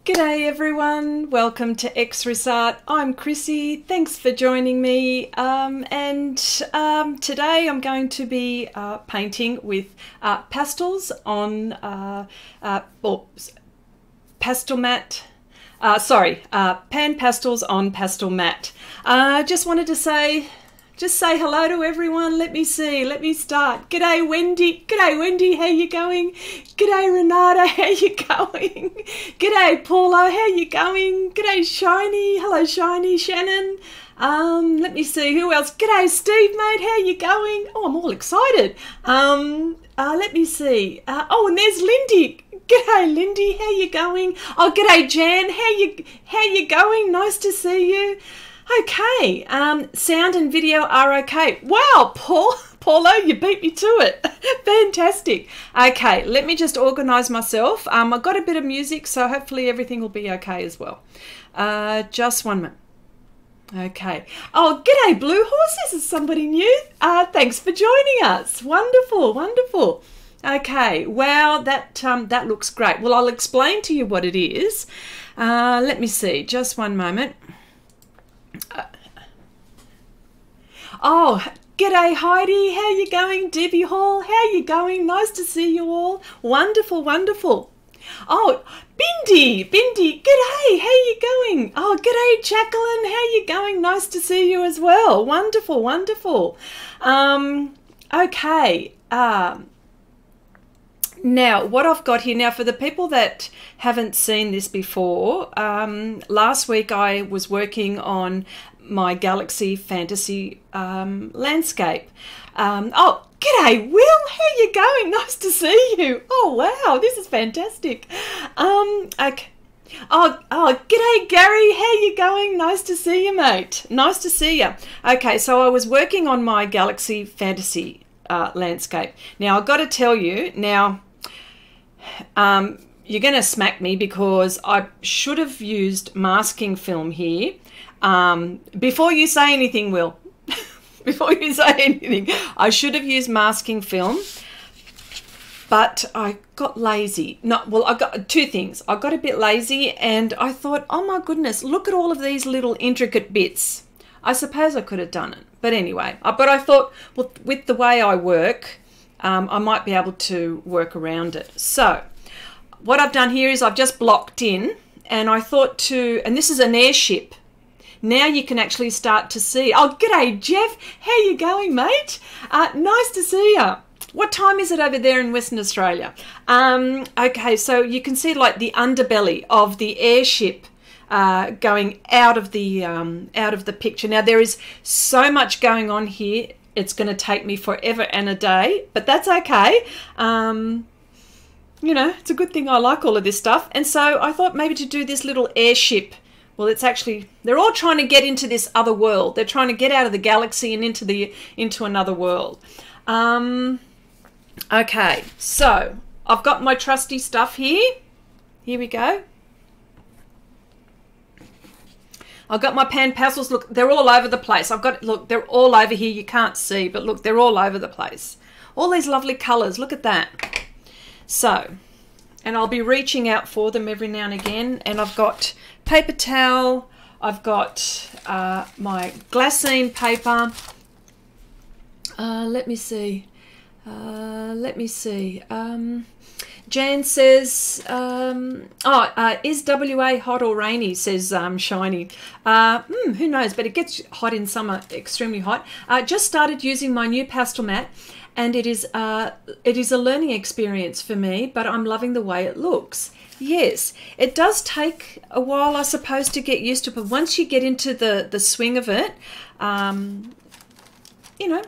G'day everyone, welcome to Xrissart. I'm Chrissy, thanks for joining me today I'm going to be painting with pastels on pastel mat, PanPastels on pastel mat. Just wanted to say hello to everyone. Let me start. G'day Wendy, how you going? G'day Renata, how you going? G'day Paula, how you going? G'day Shiny, hello Shiny, Shannon. Let me see, who else? G'day Steve mate, how you going? Oh, I'm all excited. Let me see. Oh, and there's Lindy. G'day Lindy, how you going? Oh, g'day Jan, how you going? Nice to see you. Okay, sound and video are okay. Wow, Paulo, you beat me to it. Fantastic. Okay, let me just organise myself. I've got a bit of music, so hopefully everything will be okay as well. Just 1 minute. Okay. Oh, g'day Blue Horse. This is somebody new. Thanks for joining us. Wonderful, wonderful. Okay, wow, that looks great. Well, I'll explain to you what it is. Let me see, just 1 moment. Oh, g'day Heidi, how you going? Debbie Hall, how you going? Nice to see you all. Wonderful, wonderful. Oh, Bindi, g'day, how you going? Oh, g'day Jacqueline, how you going? Nice to see you as well. Wonderful, wonderful. Okay. Now, what I've got here, now for the people that haven't seen this before, last week I was working on my Galaxy Fantasy landscape. Oh, g'day Will, how you going? Nice to see you. Oh, wow, this is fantastic. Okay. Oh, g'day Gary, how you going? Nice to see you, mate. Nice to see you. Okay, so I was working on my Galaxy Fantasy landscape. Now, I've got to tell you, now, you're going to smack me because I should have used masking film here. Before you say anything, Will, before you say anything, I should have used masking film, but I got lazy. No, well, I got two things. I got a bit lazy and I thought, oh my goodness, look at all of these little intricate bits. I suppose I could have done it. But anyway, but I thought, well, with the way I work, I might be able to work around it. So what I've done here is I've just blocked in, and I thought and this is an airship. Now you can actually start to see. Oh, g'day Jeff, how you going, mate? Nice to see you. What time is it over there in Western Australia? Okay, so you can see like the underbelly of the airship going out of the picture. Now there is so much going on here. It's going to take me forever and a day, but that's okay. You know, it's a good thing I like all of this stuff. And so I thought maybe to do this little airship. Well, it's actually, they're all trying to get into this other world. They're trying to get out of the galaxy and into another world. Okay, so I've got my trusty stuff here. Here we go. I've got my PanPastels. Look, they're all over the place. Look, they're all over here. You can't see, but look, they're all over the place. All these lovely colours. Look at that. So, and I'll be reaching out for them every now and again. And I've got paper towel. I've got my glassine paper. Let me see. Jan says, is WA hot or rainy, says Shiny. Who knows, but it gets hot in summer, extremely hot. Just started using my new pastel mat, and it is a learning experience for me, but I'm loving the way it looks. Yes, it does take a while, I suppose, to get used to, but once you get into the swing of it, you know,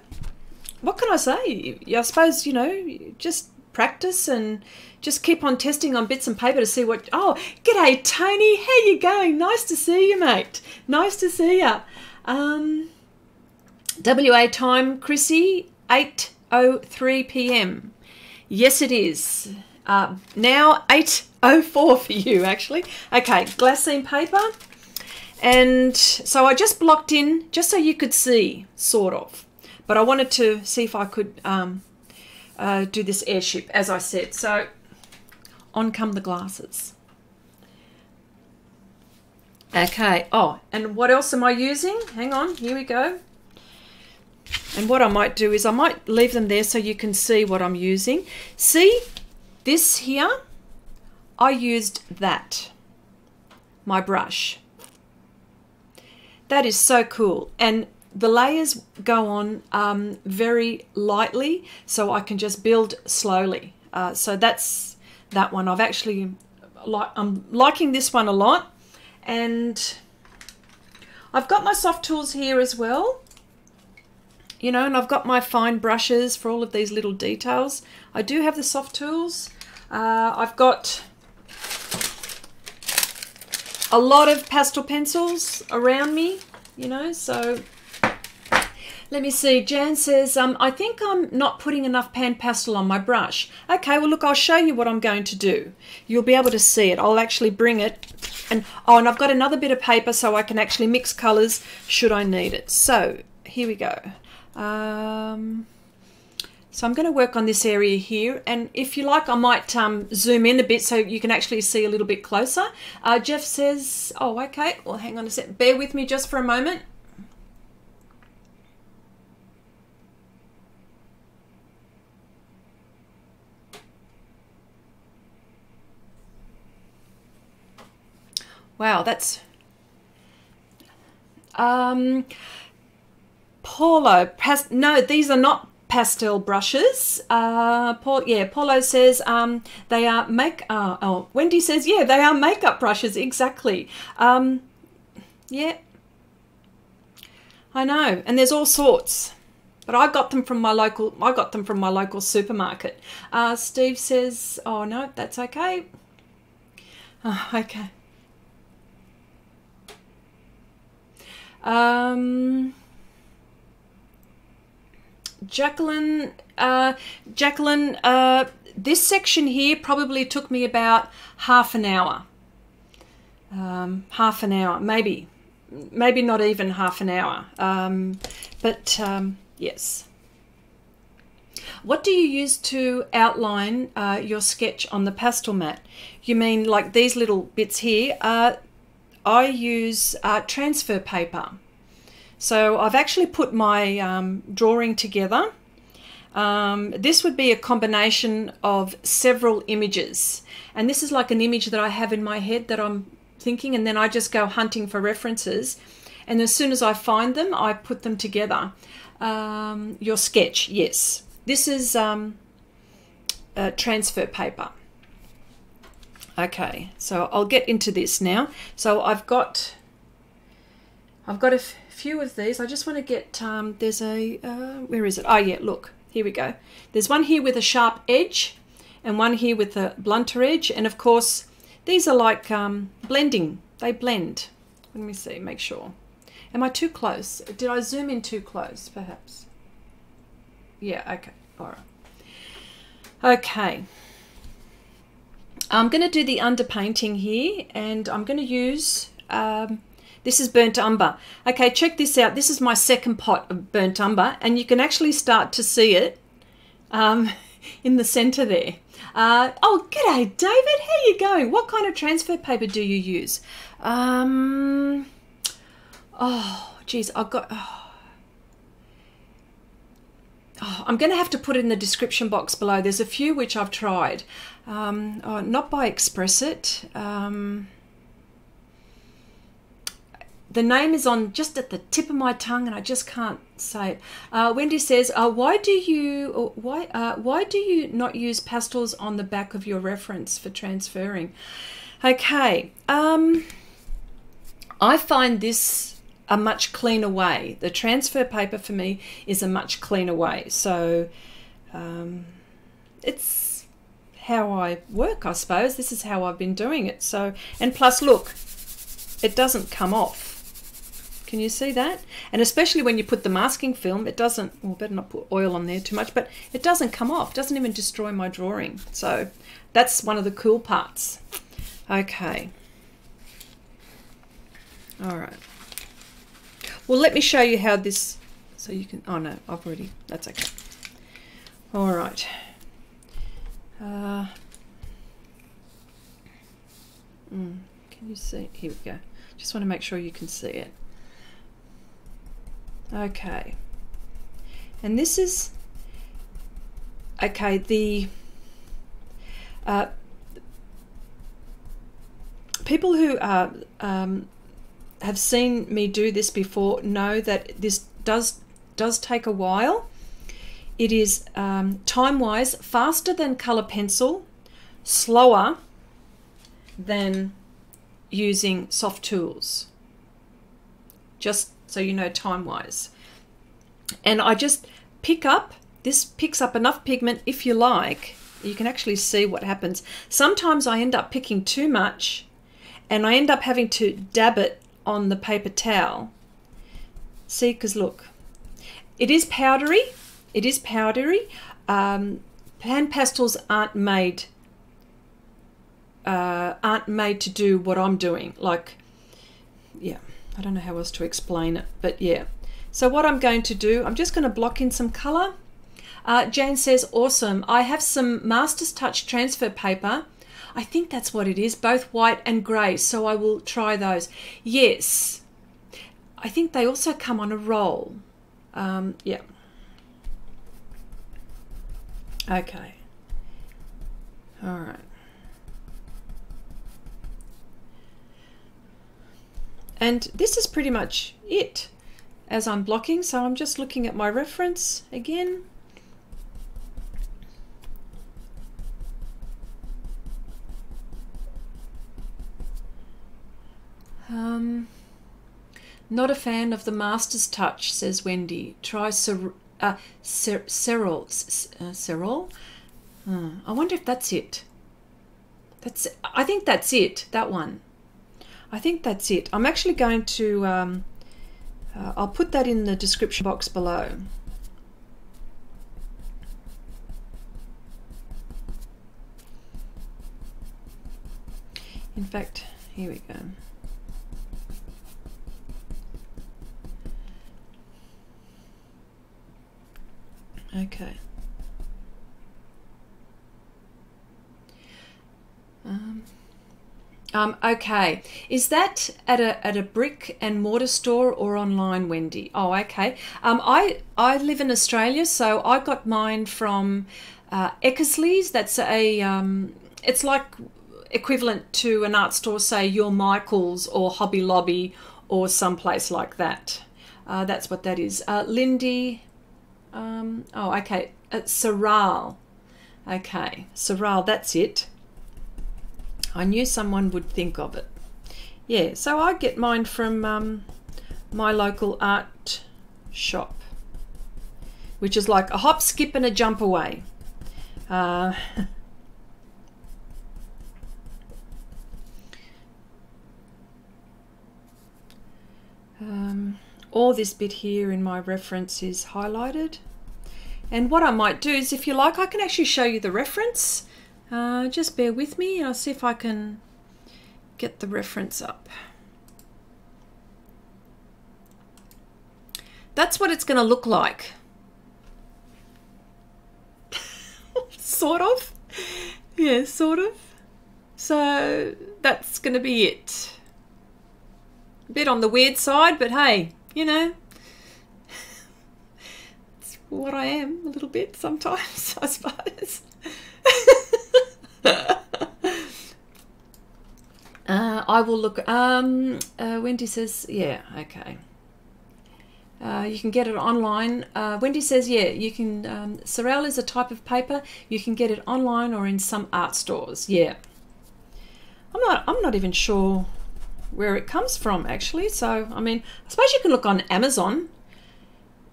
what can I say? I suppose, you know, just practice and just keep on testing on bits and paper to see what. Oh, g'day Tony, how you going? Nice to see you, mate. Nice to see you. WA time, Chrissy, 8:03 p.m. Yes, it is. Now 8:04 for you, actually. Okay, glassine paper. And so I just blocked in just so you could see, sort of. But I wanted to see if I could do this airship, as I said. So on come the glasses. Okay, oh, and what else am I using? Hang on, here we go. And what I might do is I might leave them there so you can see what I'm using. See, this here, I used that, my brush. That is so cool. And the layers go on very lightly, so I can just build slowly. So that's that one. I'm liking this one a lot. And I've got my soft tools here as well, you know, and I've got my fine brushes for all of these little details. I do have the soft tools. I've got a lot of pastel pencils around me, you know, so let me see. Jan says, I think I'm not putting enough PanPastel on my brush. Okay, well, look, I'll show you what I'm going to do. You'll be able to see it. I'll actually bring it. And I've got another bit of paper so I can actually mix colours should I need it. So here we go. So I'm going to work on this area here, and if you like I might zoom in a bit so you can actually see a little bit closer. Jeff says, oh okay, well hang on a sec, bear with me just for a moment. Wow, that's Paulo, no, these are not pastel brushes. Paulo says they are Wendy says, yeah, they are makeup brushes, exactly. Yeah, I know, and there's all sorts, but I got them from my local supermarket. Steve says, oh no, that's okay. Okay. Jacqueline, this section here probably took me about half an hour. Maybe not even half an hour. Yes. What do you use to outline your sketch on the pastel mat? You mean like these little bits here? I use transfer paper. So I've actually put my drawing together. This would be a combination of several images. And this is like an image that I have in my head that I'm thinking, and then I just go hunting for references. And as soon as I find them, I put them together. Your sketch, yes. This is transfer paper. Okay, so I'll get into this now. So I've got a few of these. I just want to get, there's a, where is it? Oh yeah, look, here we go. There's one here with a sharp edge and one here with a blunter edge. And of course, these are like blending. They blend. Let me see, make sure. Am I too close? Did I zoom in too close, perhaps? Yeah, okay, all right. Okay. I'm going to do the underpainting here, and I'm going to use, this is burnt umber. Okay, check this out. This is my second pot of burnt umber, and you can actually start to see it in the center there. Oh, g'day, David. How are you going? What kind of transfer paper do you use? Oh, geez, I've got... Oh, I'm going to have to put it in the description box below. There's a few which I've tried. Not by Xrissart. The name is on just at the tip of my tongue, and I just can't say it. Wendy says, why do you not use pastels on the back of your reference for transferring? Okay, I find this a much cleaner way. The transfer paper for me is a much cleaner way. So it's how I work, I suppose. This is how I've been doing it. So, and plus look, it doesn't come off. Can you see that? And especially when you put the masking film, it doesn't, well, better not put oil on there too much, but it doesn't come off. It doesn't even destroy my drawing. So that's one of the cool parts. Okay. All right. Well, let me show you how this, so you can, oh no, I've already, that's okay. All right. Can you see? Here we go. Just want to make sure you can see it. Okay. And this is, okay, the people who have seen me do this before know that this does take a while. It is time-wise faster than colour pencil, slower than using soft tools, just so you know, time-wise. And I just this picks up enough pigment. If you like, you can actually see what happens. Sometimes I end up picking too much and I end up having to dab it on the paper towel. See, because look, it is powdery. It is powdery. PanPastels aren't made to do what I'm doing. Like, yeah, I don't know how else to explain it, but yeah. So what I'm going to do, I'm just going to block in some colour. Jane says, awesome. I have some Master's Touch transfer paper. I think that's what it is, both white and grey, so I will try those. Yes, I think they also come on a roll. Yeah. Okay. All right. And this is pretty much it as I'm blocking, so I'm just looking at my reference again. Not a fan of the Master's Touch, says Wendy. Try Cerol. I wonder if that's it. I think that's it, that one. I think that's it. I'm actually going to, I'll put that in the description box below. In fact, here we go. Okay. Okay. Is that at a brick and mortar store or online, Wendy? Oh, okay. I live in Australia, so I got mine from Eckersley's. That's it's like equivalent to an art store, say your Michael's or Hobby Lobby or someplace like that. That's what that is. Lindy. Oh, okay. Xrissart. Okay, Xrissart, that's it. I knew someone would think of it. Yeah, so I get mine from my local art shop, which is like a hop, skip and a jump away. All this bit here in my reference is highlighted. And what I might do is, if you like, I can actually show you the reference. Just bear with me. I'll see if I can get the reference up. That's what it's going to look like. Sort of. Yeah, sort of. So that's going to be it. A bit on the weird side, but hey, you know, it's what I am a little bit sometimes, I suppose. I will look. Wendy says, yeah, okay. You can get it online. Wendy says, yeah, you can. Cerol is a type of paper. You can get it online or in some art stores. Yeah. I'm not even sure where it comes from, actually. So, I mean, I suppose you can look on Amazon.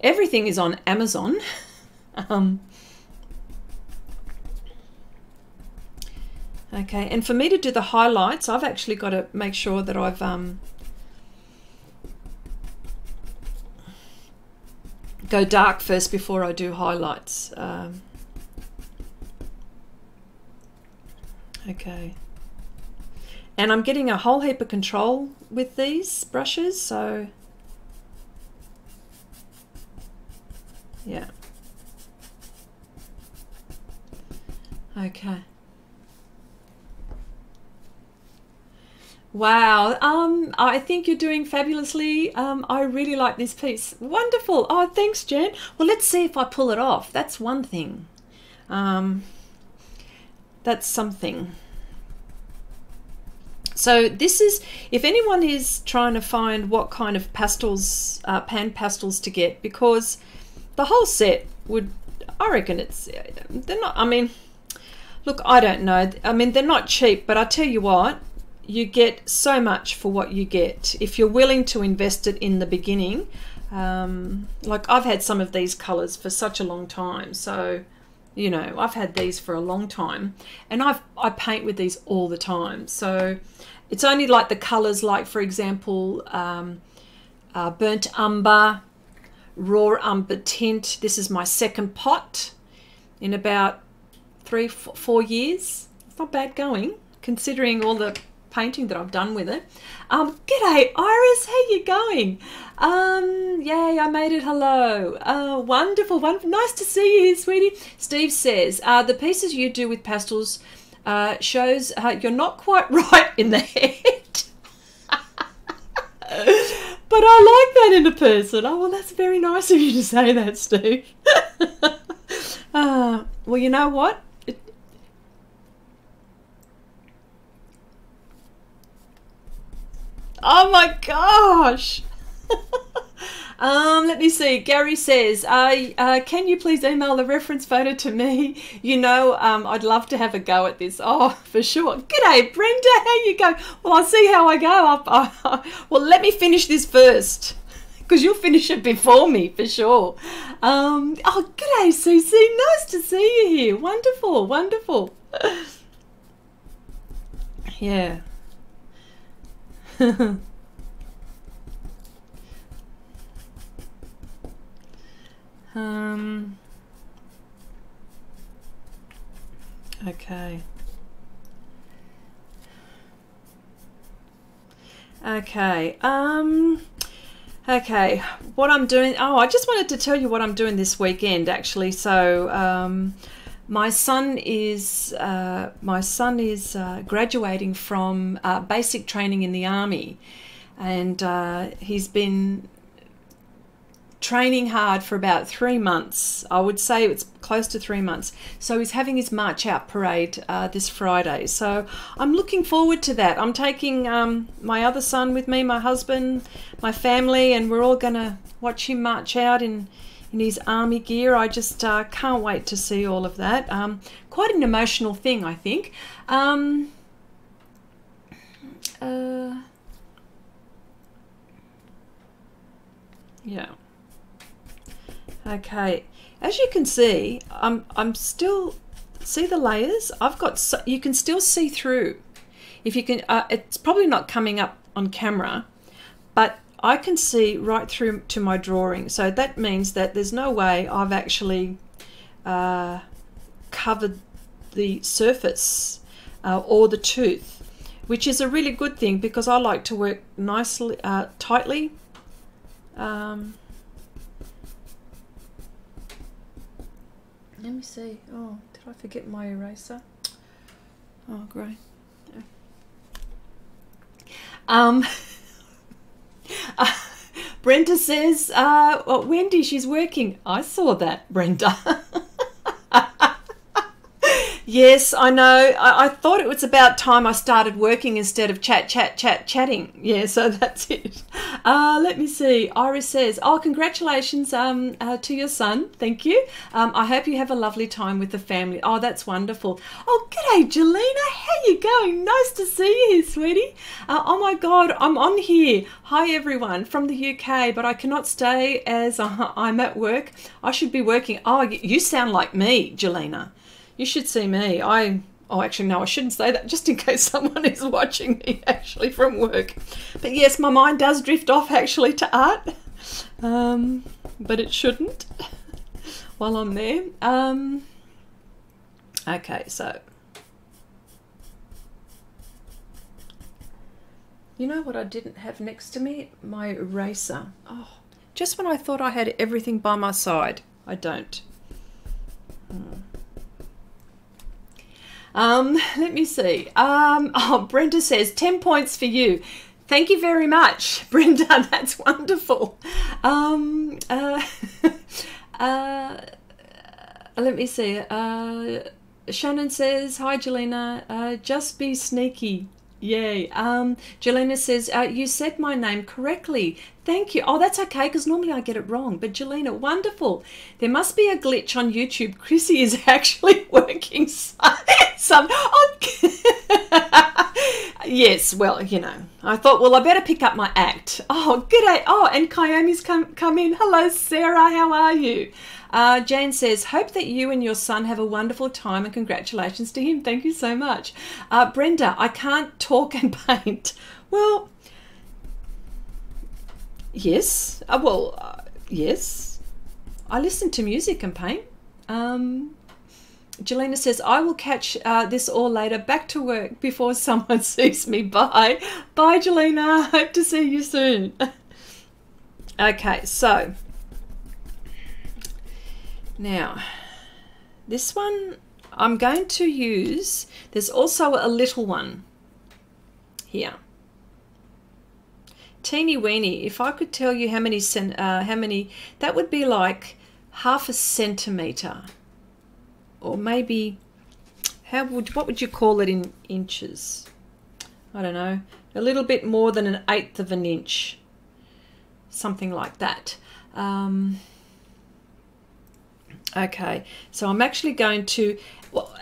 Everything is on Amazon. Okay, and for me to do the highlights, I've actually got to make sure that I've go dark first before I do highlights. Okay. And I'm getting a whole heap of control with these brushes, so yeah. Okay. Wow. I think you're doing fabulously. I really like this piece. Wonderful. Oh, thanks, Jen. Well, let's see if I pull it off. That's one thing. That's something. So this is, if anyone is trying to find what kind of pastels, pan pastels to get, because the whole set would, I reckon they're not, I mean, look, I don't know. I mean, they're not cheap, but I tell you what, you get so much for what you get if you're willing to invest it in the beginning. Like I've had some of these colors for such a long time, so you know I've had these for a long time, and I paint with these all the time. So it's only like the colors, like for example, burnt umber, raw umber tint. This is my second pot in about 3-4 years. It's not bad going considering all the painting that I've done with it. G'day Iris, how you going? Yay, I made it. Hello. Wonderful, wonderful. Nice to see you here, sweetie. Steve says the pieces you do with pastels shows you're not quite right in the head. But I like that in a person. Oh, well, that's very nice of you to say that, Steve. Well, you know what? Oh my gosh. Let me see. Gary says, can you please email the reference photo to me? You know, I'd love to have a go at this. Oh, for sure. G'day, Brenda. How you go? Well, I'll see how I go. Well, let me finish this first, because you'll finish it before me, for sure. Oh, g'day, Susie. Nice to see you here. Wonderful, wonderful. Yeah. Okay. Okay. Okay. What I'm doing. Oh, I just wanted to tell you what I'm doing this weekend, actually. So, my son is graduating from basic training in the army, and he's been training hard for about 3 months. I would say it's close to 3 months. So he's having his March Out parade this Friday. So I'm looking forward to that. I'm taking my other son with me, my husband, my family, and we're all going to watch him march out in his army gear. I just can't wait to see all of that. Quite an emotional thing, I think. Yeah. Okay, as you can see, I'm still, see the layers? I've got, you can still see through. If you can, it's probably not coming up on camera, but I can see right through to my drawing. So that means that there's no way I've actually covered the surface or the tooth, which is a really good thing because I like to work nicely, tightly. Let me see. Oh, did I forget my eraser? Oh, great. Brenda says, well, Wendy, she's working. I saw that, Brenda. Yes, I know. I thought it was about time I started working instead of chatting. Yeah, so that's it. Let me see. Iris says, oh, congratulations to your son. Thank you. I hope you have a lovely time with the family. Oh, that's wonderful. Oh, g'day, Jelena. How you going? Nice to see you here, sweetie. Oh, my God, I'm on here. Hi, everyone from the UK, but I cannot stay as I'm at work. I should be working. Oh, you sound like me, Jelena. You should see me. Oh, actually, no, I shouldn't say that just in case someone is watching me actually from work. But yes, my mind does drift off actually to art, but it shouldn't while I'm there. Okay, so you know what I didn't have next to me? My eraser. Oh, just when I thought I had everything by my side, I don't. Let me see. Oh, Brenda says 10 points for you. Thank you very much, Brenda. That's wonderful. Let me see. Shannon says, hi, Jelena. Just be sneaky. Yay. Jelena says, you said my name correctly. Thank you. Oh, that's okay, because normally I get it wrong. But Jelena, wonderful. There must be a glitch on YouTube. Chrissy is actually working some. Oh, yes, well, you know, I thought, well, I better pick up my act. Oh, g'day. Oh, and Kyomi's come in. Hello, Sarah. How are you? Jane says, hope that you and your son have a wonderful time, and congratulations to him. Thank you so much. Brenda, I can't talk and paint. Well, yes. Yes. I listen to music and paint. Jelena says, I will catch this all later. Back to work before someone sees me. Bye. Bye, Jelena. Hope to see you soon. Okay, so now this one I'm going to use. There's also a little one here. Teeny weeny. If I could tell you how many, that would be like half a centimetre. Or maybe, what would you call it in inches? I don't know, a little bit more than 1/8 of an inch, something like that. Okay, so I'm actually going to,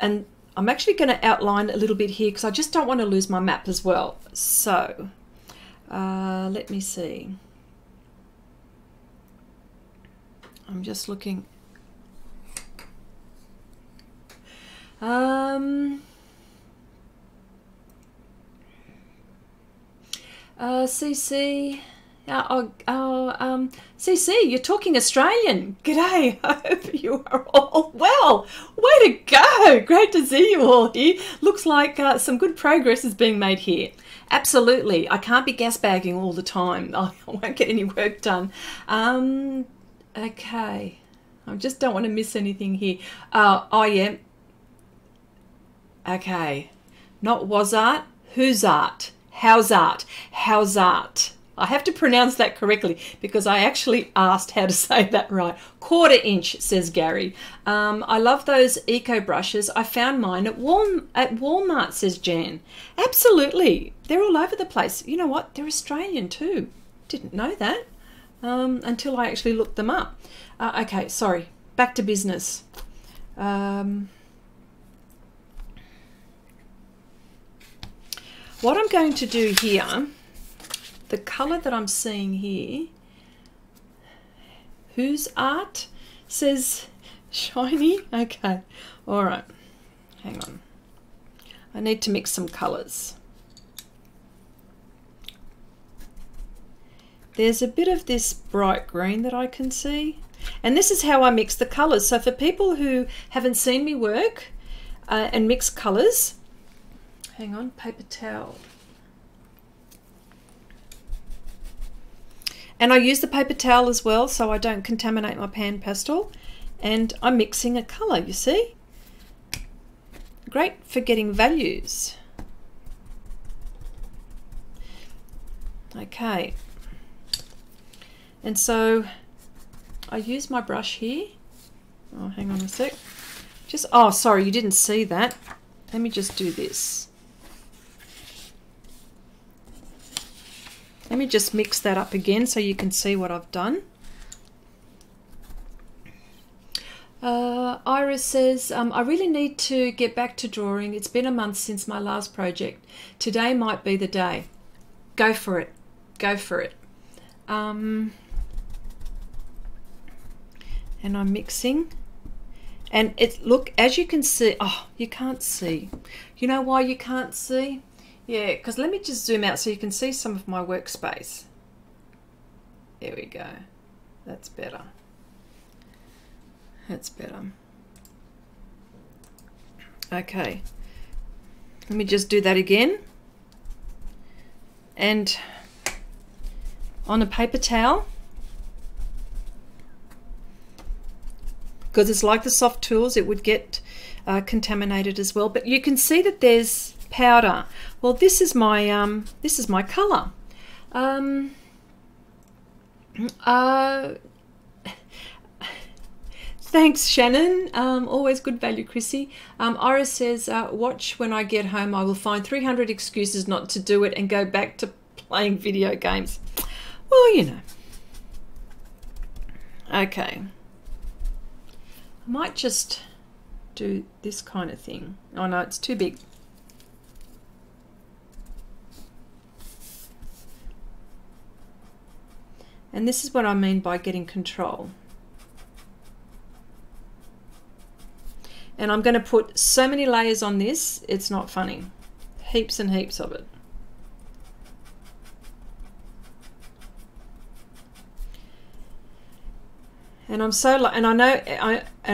and I'm actually going to outline a little bit here because I just don't want to lose my map as well. So, let me see. I'm just looking. CC, CC, you're talking Australian. G'day, I hope you are all well. Way to go. Great to see you all here. Looks like some good progress is being made here. Absolutely. I can't be gas bagging all the time. I won't get any work done. Okay. I just don't want to miss anything here. Oh, yeah. Okay, not was art, whose art, how's art, how's art. I have to pronounce that correctly because I actually asked how to say that right. 1/4 inch, says Gary. I love those eco brushes. I found mine at Walmart, says Jan. Absolutely, they're all over the place. You know what? They're Australian too. Didn't know that until I actually looked them up. Okay, sorry. Back to business. What I'm going to do here, the colour that I'm seeing here, whose art, says shiny. Okay, all right, hang on. I need to mix some colours. There's a bit of this bright green that I can see, and this is how I mix the colours. So for people who haven't seen me work and mix colours, hang on, paper towel. And I use the paper towel as well so I don't contaminate my pan pastel. And I'm mixing a colour, you see? Great for getting values. Okay. And so I use my brush here. Oh, hang on a sec. Oh, sorry, you didn't see that. Let me just do this. Let me just mix that up again so you can see what I've done. Iris says, I really need to get back to drawing. It's been a month since my last project. Today might be the day. Go for it. Go for it. And I'm mixing. And look, as you can see, oh, you can't see. You know why you can't see? Yeah, because let me just zoom out so you can see some of my workspace. There we go. That's better. That's better. Okay. Let me just do that again. And on a paper towel, because it's like the soft tools, it would get contaminated as well. But you can see that there's powder. Well, this is my color. Thanks, Shannon. Always good value, Chrissy. Iris says, watch when I get home. I will find 300 excuses not to do it and go back to playing video games. Well, you know. Okay. I might just do this kind of thing. Oh no, it's too big. And this is what I mean by getting control. And I'm going to put so many layers on this, it's not funny. Heaps and heaps of it. And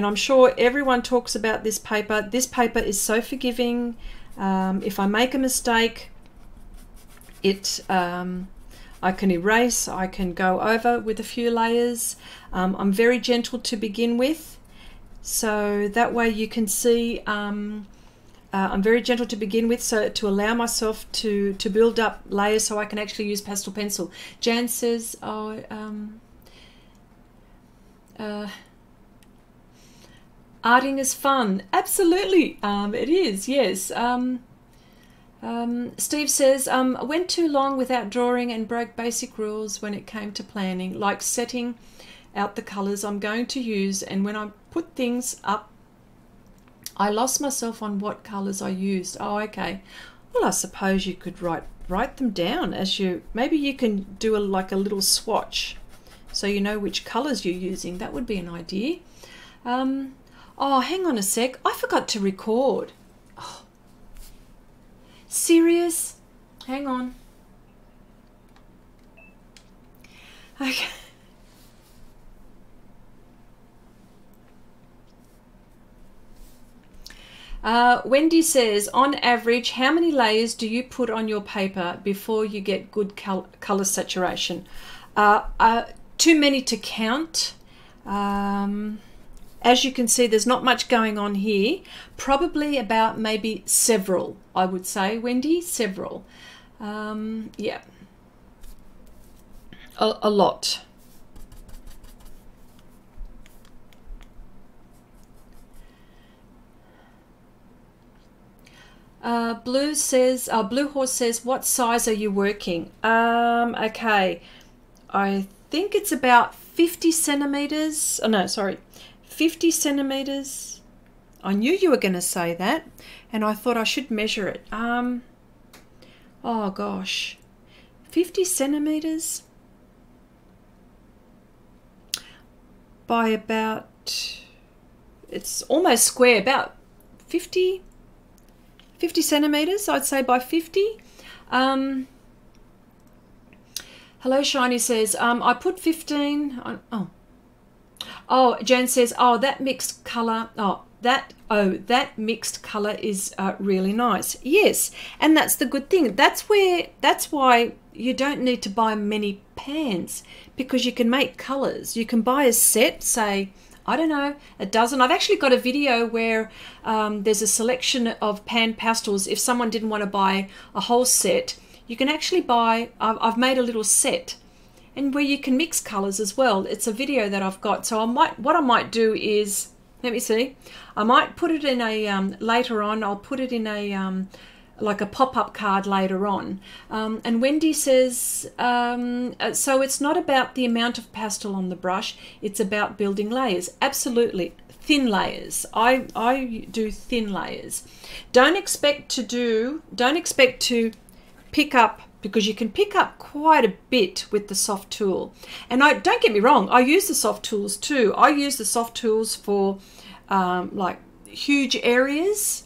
I'm sure everyone talks about this paper. This paper is so forgiving. If I make a mistake, I can erase, I can go over with a few layers. I'm very gentle to begin with, so that way you can see I'm very gentle to begin with, so to allow myself to build up layers so I can actually use pastel pencil. Jan says, oh, arting is fun. Absolutely, it is, yes. Steve says, went too long without drawing and broke basic rules when it came to planning, like setting out the colours I'm going to use, and when I put things up, I lost myself on what colours I used. Oh, okay. Well, I suppose you could write them down as you, maybe you can do like a little swatch so you know which colours you're using. That would be an idea. Oh, hang on a sec. I forgot to record. Oh. Serious? Hang on. Okay. Wendy says, on average, how many layers do you put on your paper before you get good color saturation? Too many to count. As you can see, there's not much going on here. Probably about maybe several, I would say, Wendy, several. Yeah, a lot. Blue says, Blue Horse says, what size are you working? Okay, I think it's about 50 centimeters. Oh, no, sorry, 50 centimeters. I knew you were going to say that, and I thought I should measure it. Oh gosh, 50 centimeters by about, it's almost square, about 50 centimeters, I'd say, by 50. Hello, Shiny says, I put 15 on, oh, Jan says, oh, that mixed color, that mixed color is really nice. Yes, and that's the good thing. That's why you don't need to buy many pans, because you can make colors. You can buy a set, say, I don't know, a dozen. I've actually got a video where there's a selection of pan pastels. If someone didn't want to buy a whole set, you can actually buy, I've made a little set, and where you can mix colors as well. It's a video that I've got. So what I might do is, let me see, I might put it in a, later on, I'll put it in a, like a pop-up card later on. And Wendy says, so it's not about the amount of pastel on the brush, it's about building layers. Absolutely, thin layers. I do thin layers. Don't expect to pick up, because you can pick up quite a bit with the soft tool. And don't get me wrong, I use the soft tools too. I use the soft tools for like huge areas,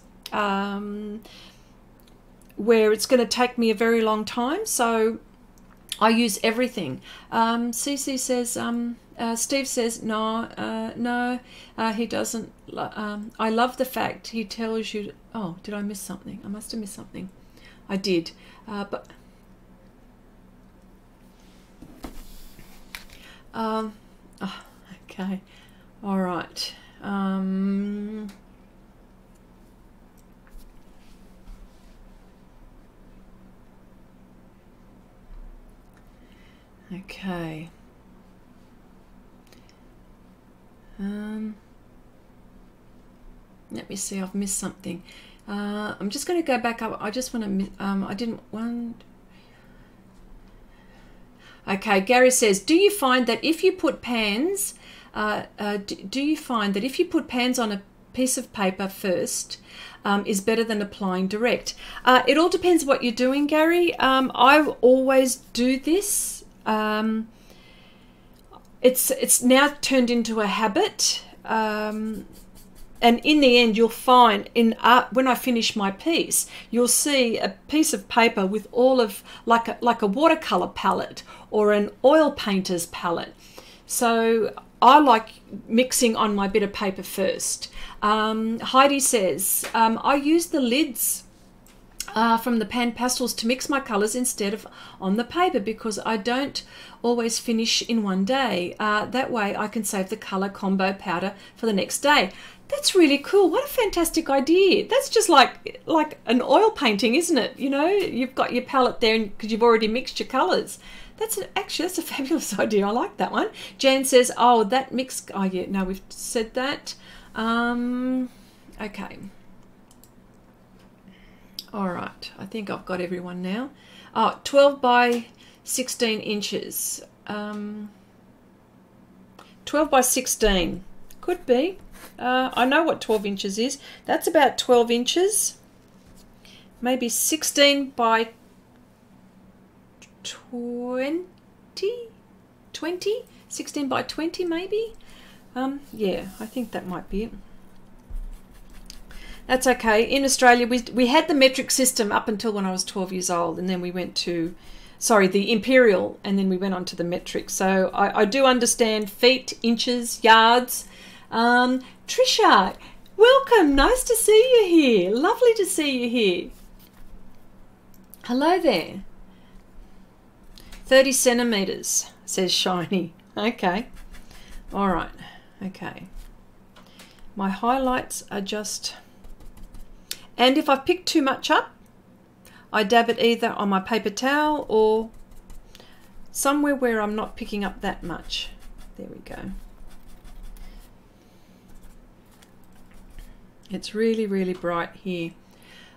where it's going to take me a very long time, so I use everything. Cece says, Steve says, no, he doesn't. I love the fact he tells you. Oh, did I miss something? I must have missed something. I did, but oh, okay, all right. Okay. Let me see, I've missed something. I'm just going to go back up. I just want to, I didn't want. Okay, Gary says, do you find that if you put pans, do you find that if you put pans on a piece of paper first, is better than applying direct? It all depends what you're doing, Gary. I always do this. It's now turned into a habit. And in the end, you'll find when I finish my piece, you'll see a piece of paper with all of like a watercolor palette or an oil painter's palette. So I like mixing on my bit of paper first. Heidi says, I use the lids from the PanPastels to mix my colors instead of on the paper because I don't always finish in one day. That way I can save the color combo powder for the next day. That's really cool. What a fantastic idea. That's just like an oil painting, isn't it? You know, you've got your palette there because you've already mixed your colors. Actually, that's a fabulous idea. I like that one. Jan says, oh, that mix. Oh, yeah, no, we've said that. Okay. All right. I think I've got everyone now. Oh, 12 by 16 inches. 12 by 16. Could be. I know what 12 inches is. That's about 12 inches. Maybe 16 by 20? 20? 16 by 20 maybe? Yeah, I think that might be it. That's okay. In Australia, we had the metric system up until when I was 12 years old, and then we went to, sorry, the imperial, and then we went on to the metric. So I do understand feet, inches, yards. Trisha, welcome. Nice to see you here. Lovely to see you here. Hello there. 30 centimeters, says Shiny. Okay. All right. Okay. My highlights are just... And if I've picked too much up, I dab it either on my paper towel or somewhere where I'm not picking up that much. There we go. It's really, really bright here.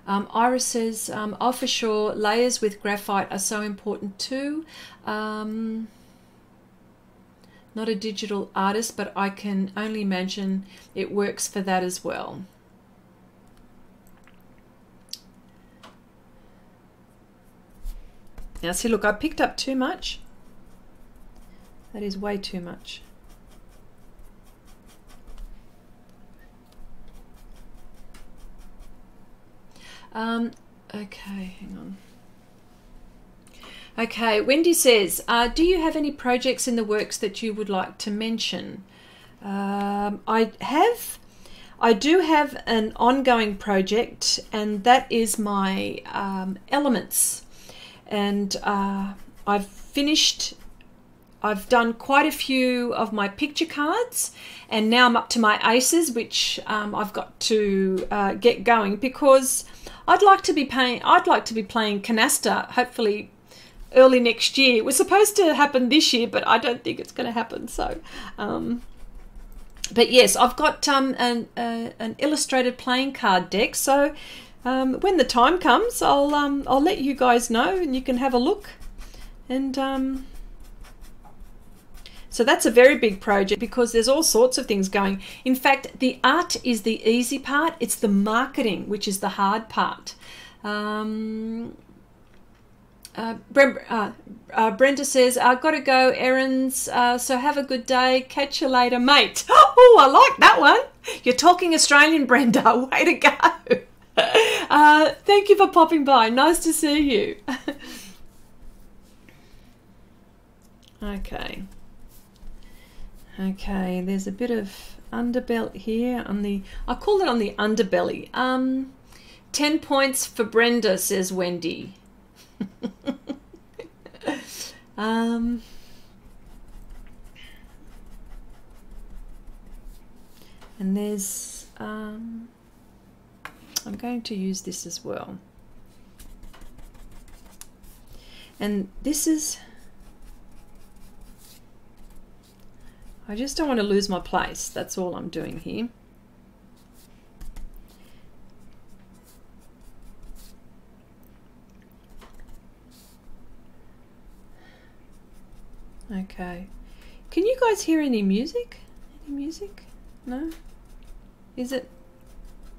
Iris says, oh, for sure, layers with graphite are so important too. Not a digital artist, but I can only imagine it works for that as well. Now see, look, I picked up too much. That is way too much. Okay, hang on. Okay, Wendy says, do you have any projects in the works that you would like to mention? I do have an ongoing project, and that is my elements. And I've done quite a few of my picture cards, and now I'm up to my aces, which I've got to get going because I'd like to be playing canasta, hopefully early next year. It was supposed to happen this year, but I don't think it's going to happen. So, but yes, I've got an illustrated playing card deck. So when the time comes, I'll let you guys know, and you can have a look. And so that's a very big project because there's all sorts of things going. In fact, the art is the easy part. It's the marketing, which is the hard part. Brenda says, I've got to go, errands, so have a good day. Catch you later, mate. Oh, I like that one. You're talking Australian, Brenda. Way to go. Thank you for popping by. Nice to see you. Okay, there's a bit of underbelly here on the, I call it on the underbelly. 10 points for Brenda, says Wendy. And And there's, I'm going to use this as well. And this is, I just don't want to lose my place. That's all I'm doing here. Okay. Can you guys hear any music? Any music? No? Is it?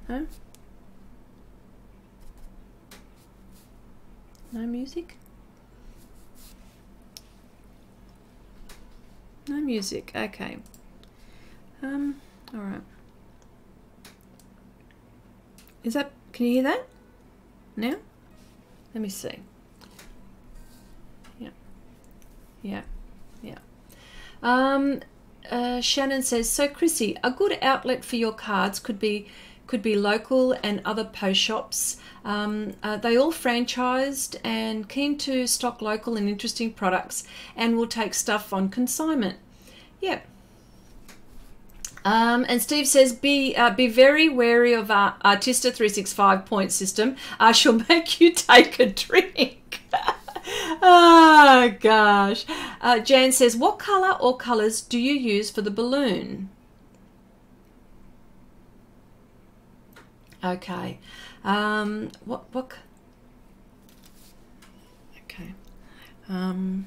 No? No music? No music. Okay. All right. Is that, can you hear that? Now? Let me see. Yeah. Yeah. Yeah. Shannon says, so Chrissy, a good outlet for your cards could be local and other post shops. They all franchised and keen to stock local and interesting products and will take stuff on consignment. Yeah. And Steve says, be very wary of Artista 365 point system. She'll make you take a drink. Oh, gosh. Jan says, what colour or colours do you use for the balloon? Okay. What? Okay. Hang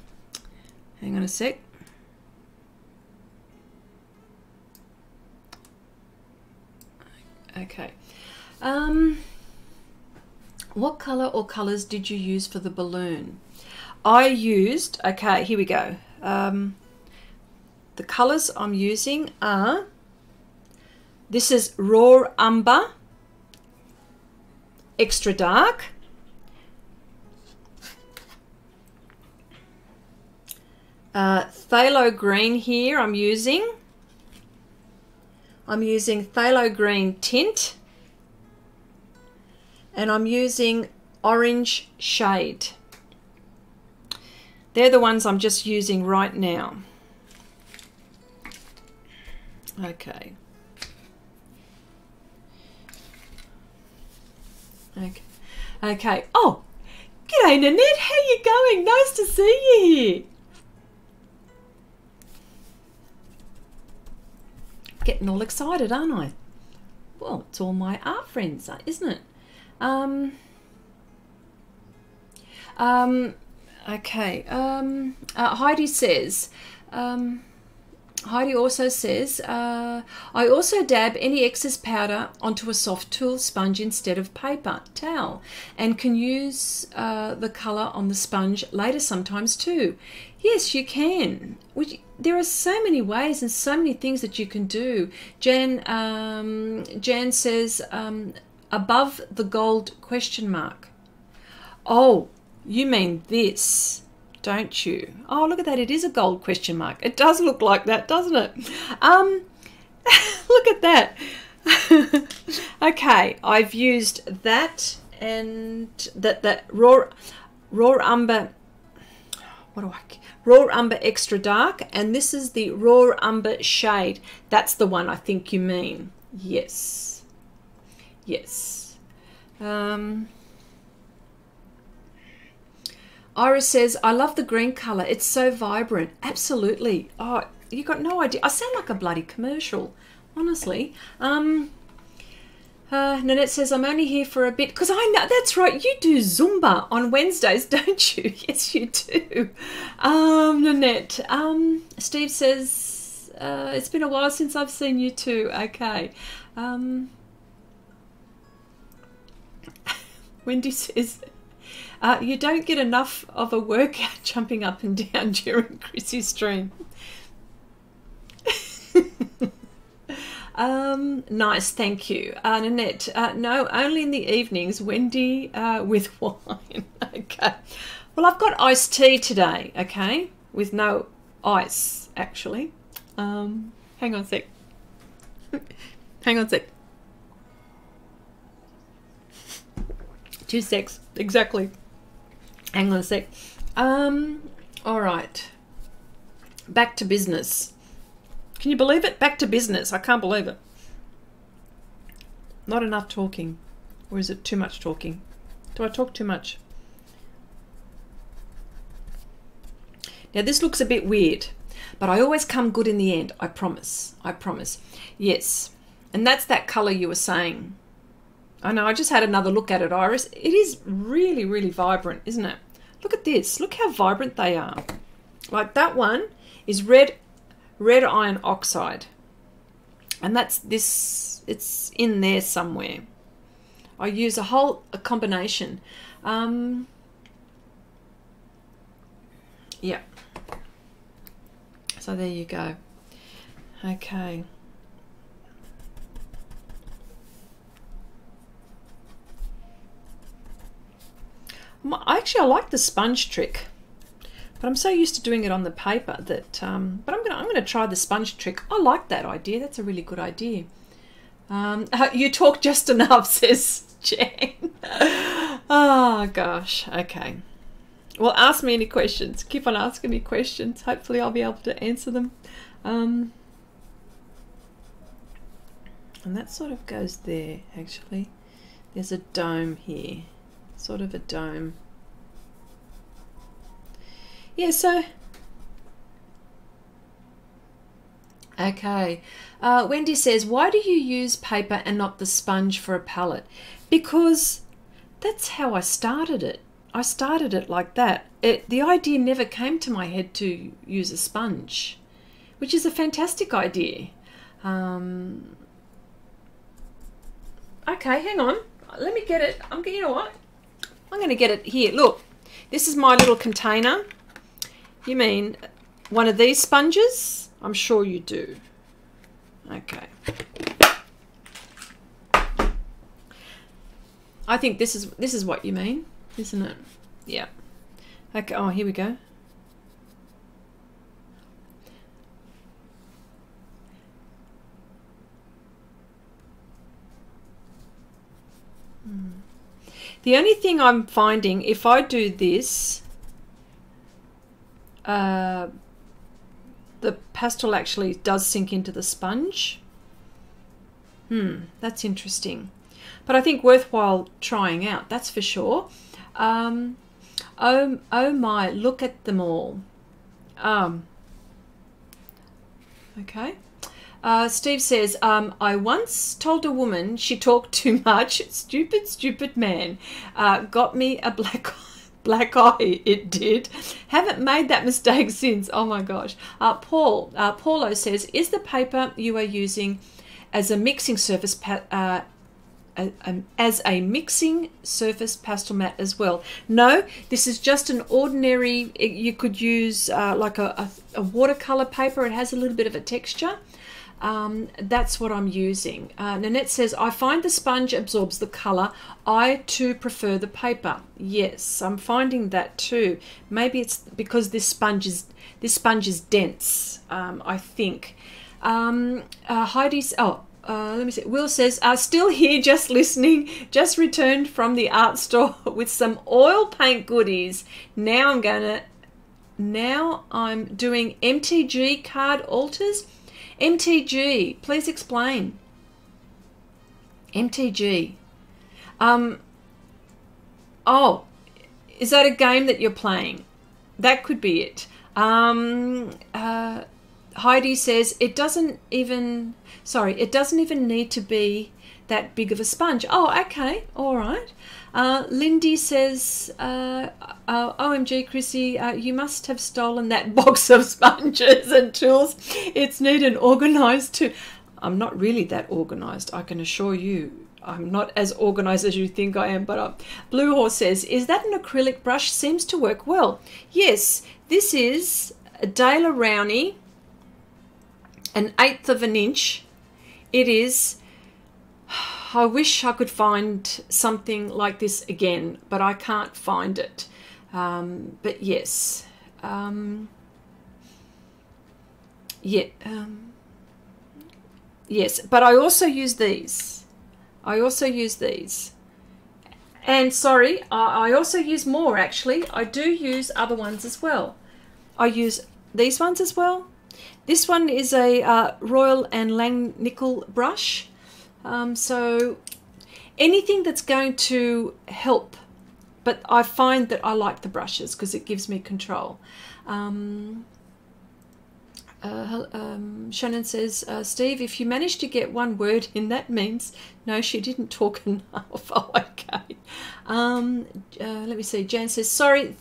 on a sec. Okay. What colour or colours did you use for the balloon? I used, okay, here we go. The colours I'm using are, this is Raw Umber, Extra Dark, Phthalo Green here I'm using Phthalo Green Tint, and I'm using Orange Shade. They're the ones I'm just using right now. Okay. Okay. Oh, g'day Nanette, how you going? Nice to see you here. Getting all excited, aren't I? Well, it's all my art friends, isn't it? Okay. Heidi says, Heidi also says, I also dab any excess powder onto a soft tulle sponge instead of paper towel, and can use the colour on the sponge later sometimes too. Yes, you can. There are so many ways and so many things that you can do. Jan says, above the gold question mark. Oh, you mean this, don't you? Oh, look at that. It is a gold question mark. It does look like that, doesn't it? Look at that. Okay, I've used that and that raw umber. Raw Umber Extra Dark, and this is the Raw Umber Shade. That's the one I think you mean. Yes. Yes. Iris says, I love the green colour. It's so vibrant. Absolutely. Oh, you got no idea. I sound like a bloody commercial, honestly. Nanette says, I'm only here for a bit. Because I know, that's right, you do Zumba on Wednesdays, don't you? Yes, you do. Nanette. Steve says, it's been a while since I've seen you too. Okay. Wendy says, you don't get enough of a workout jumping up and down during Chrissy's stream. Nice, thank you. Nanette, no, only in the evenings, Wendy, with wine. Okay. Well, I've got iced tea today, okay, with no ice, actually. Hang on a sec. Hang on a sec. 2 secs, exactly. Hang on a sec. All right. Back to business. Can you believe it? Back to business. I can't believe it. Not enough talking. Or is it too much talking? Do I talk too much? Now this looks a bit weird, but I always come good in the end. I promise. I promise. Yes. And that's that colour you were saying. I know, I just had another look at it, Iris. It is really, really vibrant, isn't it? Look at this. Look how vibrant they are. Like that one is red iron oxide. And that's this, it's in there somewhere. I use a combination. Yeah. So there you go. Okay. Actually, I like the sponge trick, but I'm so used to doing it on the paper that. But I'm gonna try the sponge trick. I like that idea. That's a really good idea. You talk just enough, says Jan. Oh gosh. Okay. Well, ask me any questions. Keep on asking me questions. Hopefully, I'll be able to answer them. And that sort of goes there. Actually, there's a dome here. Sort of a dome. Yeah, so okay. Wendy says, why do you use paper and not the sponge for a palette? Because that's how I started it. I started it like that. The idea never came to my head to use a sponge, which is a fantastic idea. Okay, hang on. Let me get it. You know what? I'm going to get it here. Look, this is my little container. You mean one of these sponges? I'm sure you do. Okay. I think this is what you mean, isn't it? Yeah. Okay. Oh, here we go. The only thing I'm finding, if I do this, the pastel actually does sink into the sponge. That's interesting. But I think worthwhile trying out, that's for sure. Oh my, look at them all. Okay. Steve says, I once told a woman she talked too much. Stupid man. Got me a black eye, it did. Haven't made that mistake since. Oh my gosh. Paulo says, is the paper you are using as a mixing surface pastel mat as well? No, this is just an ordinary, you could use like a watercolor paper. It has a little bit of a texture. That's what I'm using. Nanette says, I find the sponge absorbs the color. I too prefer the paper. Yes, I'm finding that too. Maybe it's because this sponge is dense, I think. Heidi's, let me see. Will says, still here, just listening. Just returned from the art store with some oil paint goodies. Now I'm doing MTG card alters. MTG, please explain. MTG. Oh, is that a game that you're playing? That could be it. Heidi says it doesn't even need to be that big of a sponge. Oh, okay, all right. Lindy says, OMG, Chrissy, you must have stolen that box of sponges and tools. It's neat and organised too. I'm not really that organised, I can assure you. I'm not as organised as you think I am, but Blue Horse says, is that an acrylic brush? Seems to work well. Yes, this is a Daler Rowney, an 1/8 of an inch. It is. I wish I could find something like this again, but I can't find it. But yes. Yes, but I also use these. And sorry, I also use more actually. I do use other ones as well. I use these ones as well. This one is a Royal and Langnickel brush. So anything that's going to help. But I find that I like the brushes because it gives me control. Shannon says, Steve, if you manage to get one word in, that means no, she didn't talk enough. Oh, okay. Let me see. Jan says, sorry,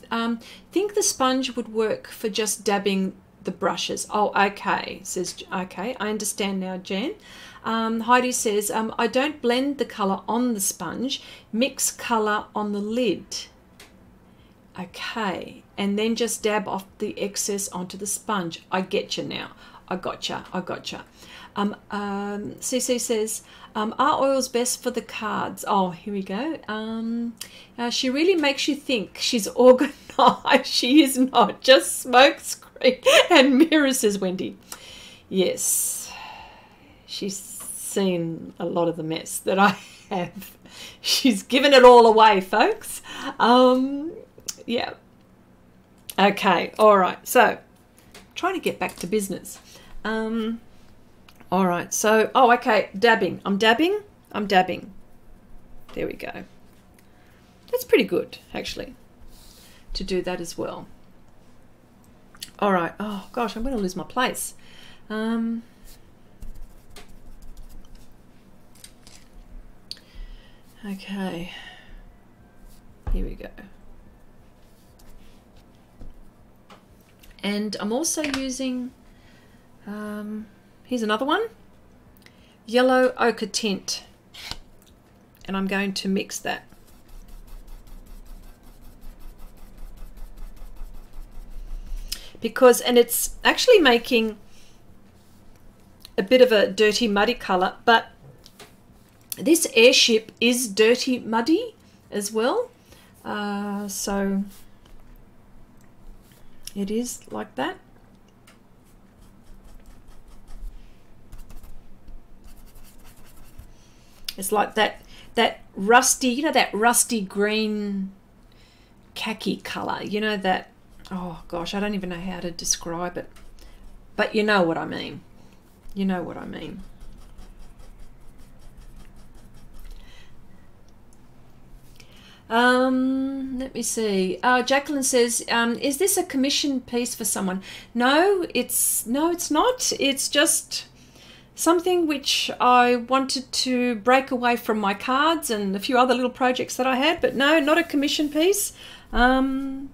think the sponge would work for just dabbing the brushes. Oh, okay. Says, okay, I understand now, Jan. Heidi says, I don't blend the colour on the sponge, mix colour on the lid. Okay, and then just dab off the excess onto the sponge. I get you now. I gotcha. CC says, are oils best for the cards? Oh, here we go. She really makes you think she's organised. She is not. Just smoke screen and mirrors, says Wendy. Yes, she's seen a lot of the mess that I have. She's given it all away, folks. Yeah. Okay. All right. So, trying to get back to business. All right. So, oh, okay. Dabbing. I'm dabbing. There we go. That's pretty good, actually, to do that as well. All right. Oh, gosh, I'm going to lose my place. Okay. Here we go. And I'm also using, here's another one, yellow ochre tint. And I'm going to mix that. Because, and it's actually making a bit of a dirty, muddy colour, but this airship is dirty, muddy as well. So it is like that. It's like that rusty, you know, that rusty green khaki colour. You know that, oh gosh, I don't even know how to describe it. But you know what I mean. You know what I mean. Let me see. Jacqueline says, is this a commission piece for someone? No, it's not. It's just something which I wanted to break away from my cards and a few other little projects that I had, but no, not a commission piece. I'm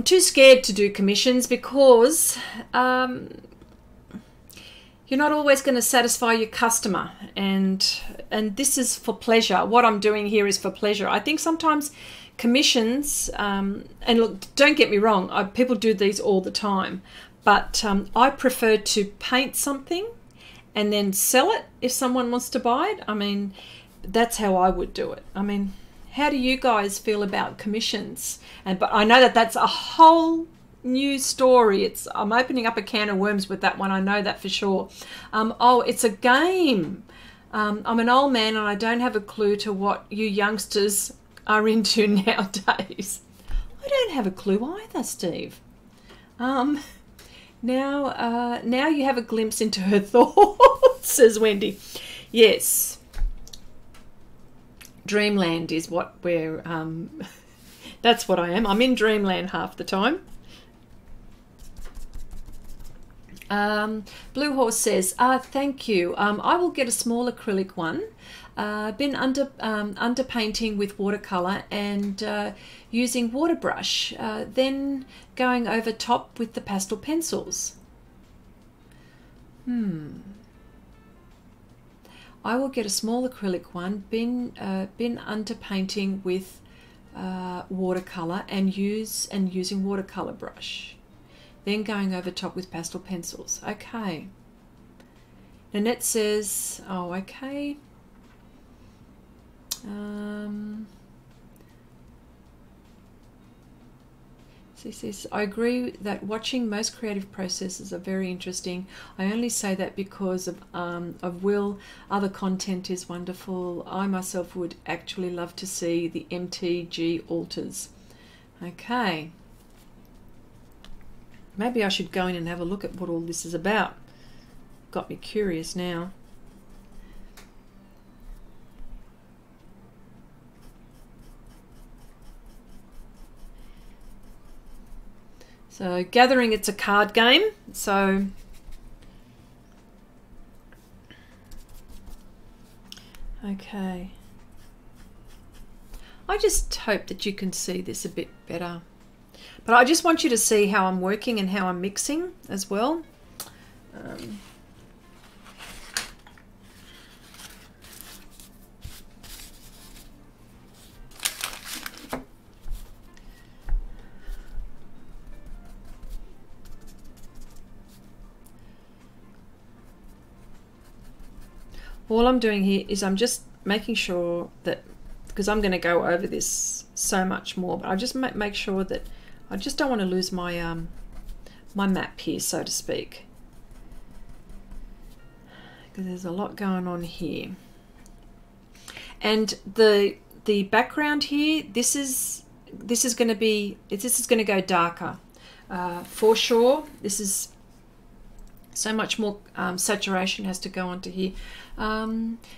too scared to do commissions because you're not always going to satisfy your customer, and this is for pleasure. What I'm doing here is for pleasure. I think sometimes commissions, and look, don't get me wrong, people do these all the time, but I prefer to paint something and then sell it if someone wants to buy it. I mean, that's how I would do it. I mean, how do you guys feel about commissions? But I know that that's a whole new story. I'm opening up a can of worms with that one. I know that for sure. Oh, it's a game. I'm an old man and I don't have a clue to what you youngsters are into nowadays. I don't have a clue either, Steve. Now you have a glimpse into her thoughts, says Wendy. Yes. Dreamland is what we're, that's what I am. I'm in dreamland half the time. Blue Horse says, thank you. I will get a small acrylic one. Been under painting with watercolor and using water brush, then going over top with the pastel pencils. I will get a small acrylic one. Been under painting with watercolor and using watercolor brush. Then going over top with pastel pencils. Okay. Nanette says, oh, okay. She says, I agree that watching most creative processes are very interesting. I only say that because of Will. Other content is wonderful. I myself would actually love to see the MTG altars. Okay. Maybe I should go in and have a look at what all this is about. Got me curious now. So gathering, it's a card game. So okay. I just hope that you can see this a bit better. But I just want you to see how I'm working and how I'm mixing as well. All I'm doing here is I'm just making sure that, because I'm going to go over this so much more, but I just make sure that I just don't want to lose my my map here, so to speak, because there's a lot going on here. And the background here, this is going to go darker for sure. This is so much more saturation has to go onto here.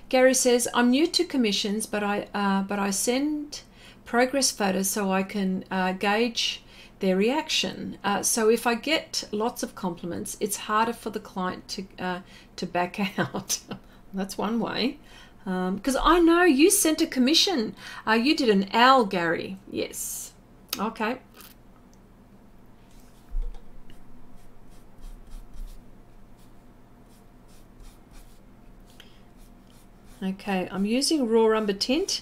Gary says, I'm new to commissions, but I send progress photos so I can gauge their reaction. So if I get lots of compliments, it's harder for the client to back out. That's one way. Because I know you sent a commission. You did an owl, Gary. Yes. Okay. Okay, I'm using raw umber tint.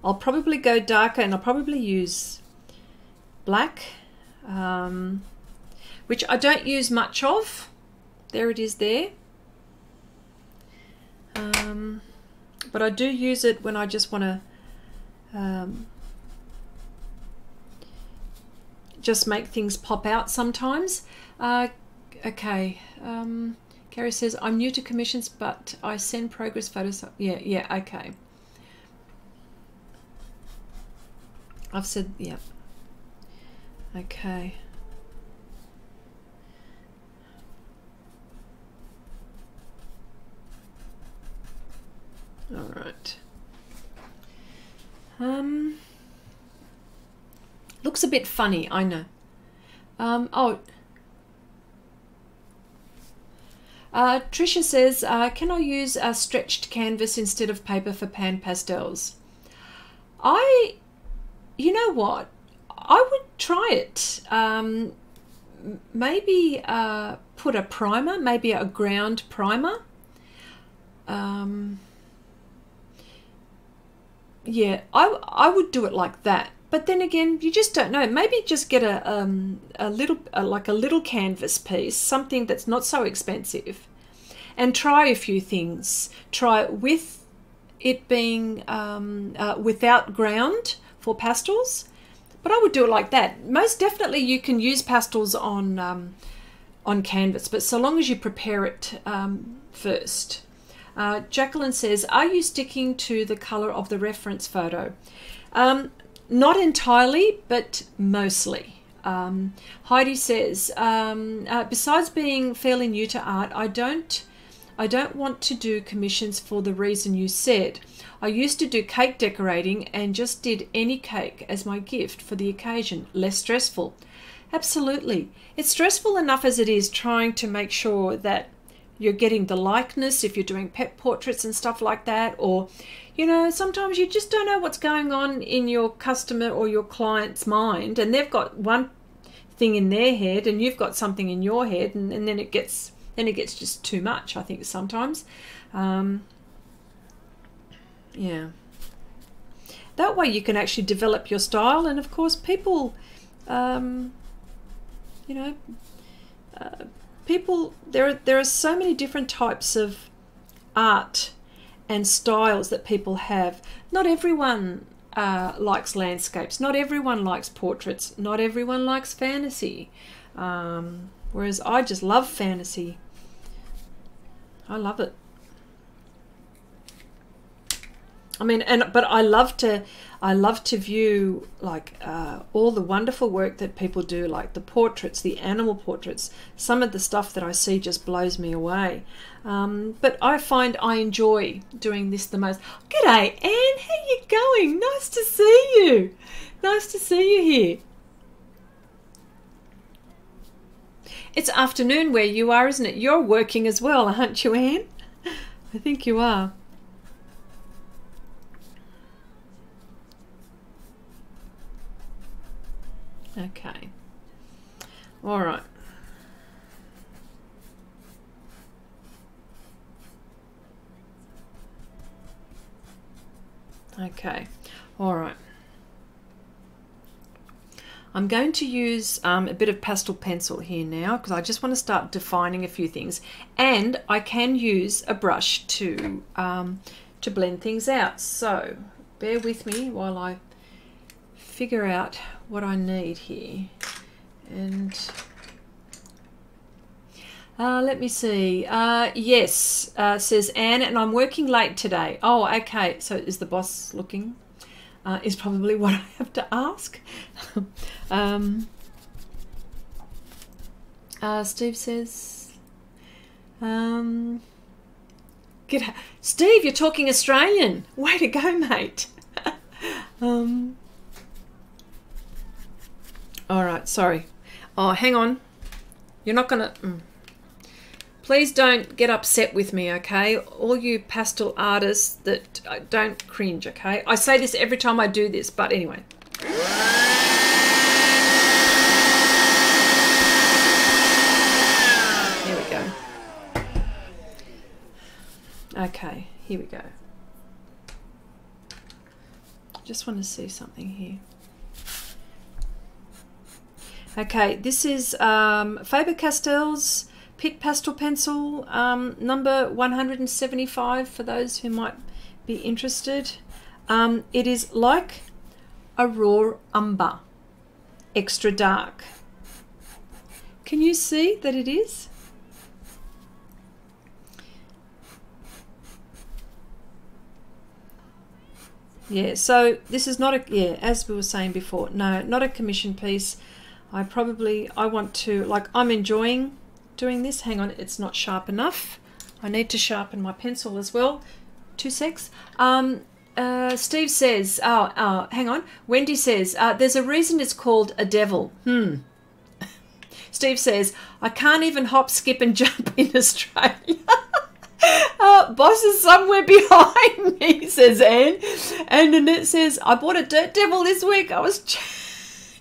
I'll probably go darker, and I'll probably use black, which I don't use much of. There it is there. But I do use it when I just want to just make things pop out sometimes. Okay. Gary says, I'm new to commissions, but I send progress photos. Yeah, okay. I've said, yeah. Okay. All right. Looks a bit funny, I know. Tricia says, can I use a stretched canvas instead of paper for PanPastels? You know what? I would try it. Maybe put a primer, maybe a ground primer. Yeah, I would do it like that. But then again, you just don't know. Maybe just get a little canvas piece, something that's not so expensive, and try a few things. Try it with it being without ground for pastels, but I would do it like that. Most definitely, you can use pastels on canvas, but so long as you prepare it first. Jacqueline says, "Are you sticking to the color of the reference photo?" Not entirely, but mostly. Heidi says, besides being fairly new to art, I don't want to do commissions for the reason you said. I used to do cake decorating and just did any cake as my gift for the occasion. Less stressful. Absolutely. It's stressful enough as it is trying to make sure that you're getting the likeness if you're doing pet portraits and stuff like that, or you know, sometimes you just don't know what's going on in your customer or your client's mind, and they've got one thing in their head and you've got something in your head, and then it gets just too much, I think, sometimes. Yeah. That way you can actually develop your style, and of course people, you know, people, there are so many different types of art and styles that people have. Not everyone likes landscapes. Not everyone likes portraits. Not everyone likes fantasy. Whereas I just love fantasy. I love it. I mean, but I love to view like all the wonderful work that people do, like the portraits, the animal portraits. Some of the stuff that I see just blows me away. But I find I enjoy doing this the most. G'day, Anne. How you going? Nice to see you. Nice to see you here. It's afternoon where you are, isn't it? You're working as well, aren't you, Anne? I think you are. Okay. All right. Okay. All right. I'm going to use a bit of pastel pencil here now because I just want to start defining a few things, and I can use a brush to blend things out. So bear with me while I figure out what I need here. And let me see. Yes, says Anne, and I'm working late today. Oh, okay. So is the boss looking? Is probably what I have to ask. Steve says, G'day. Steve, you're talking Australian. Way to go, mate. All right, sorry. Oh, hang on. You're not going to... Please don't get upset with me, okay? All you pastel artists that don't cringe, okay? I say this every time I do this, but anyway. Here we go. Okay, here we go. Just want to see something here. Okay, this is Faber-Castell's Pitt Pastel Pencil, number 175 for those who might be interested. It is like a raw umber, extra dark. Can you see that it is? Yeah, so this is not a, yeah, as we were saying before, no, not a commission piece. I want to, like, I'm enjoying doing this. Hang on, it's not sharp enough. I need to sharpen my pencil as well. 2 secs. Steve says, hang on. Wendy says, there's a reason it's called a devil. Steve says, I can't even hop, skip and jump in Australia. Boss is somewhere behind me, says Anne. And Annette says, I bought a dirt devil this week. I was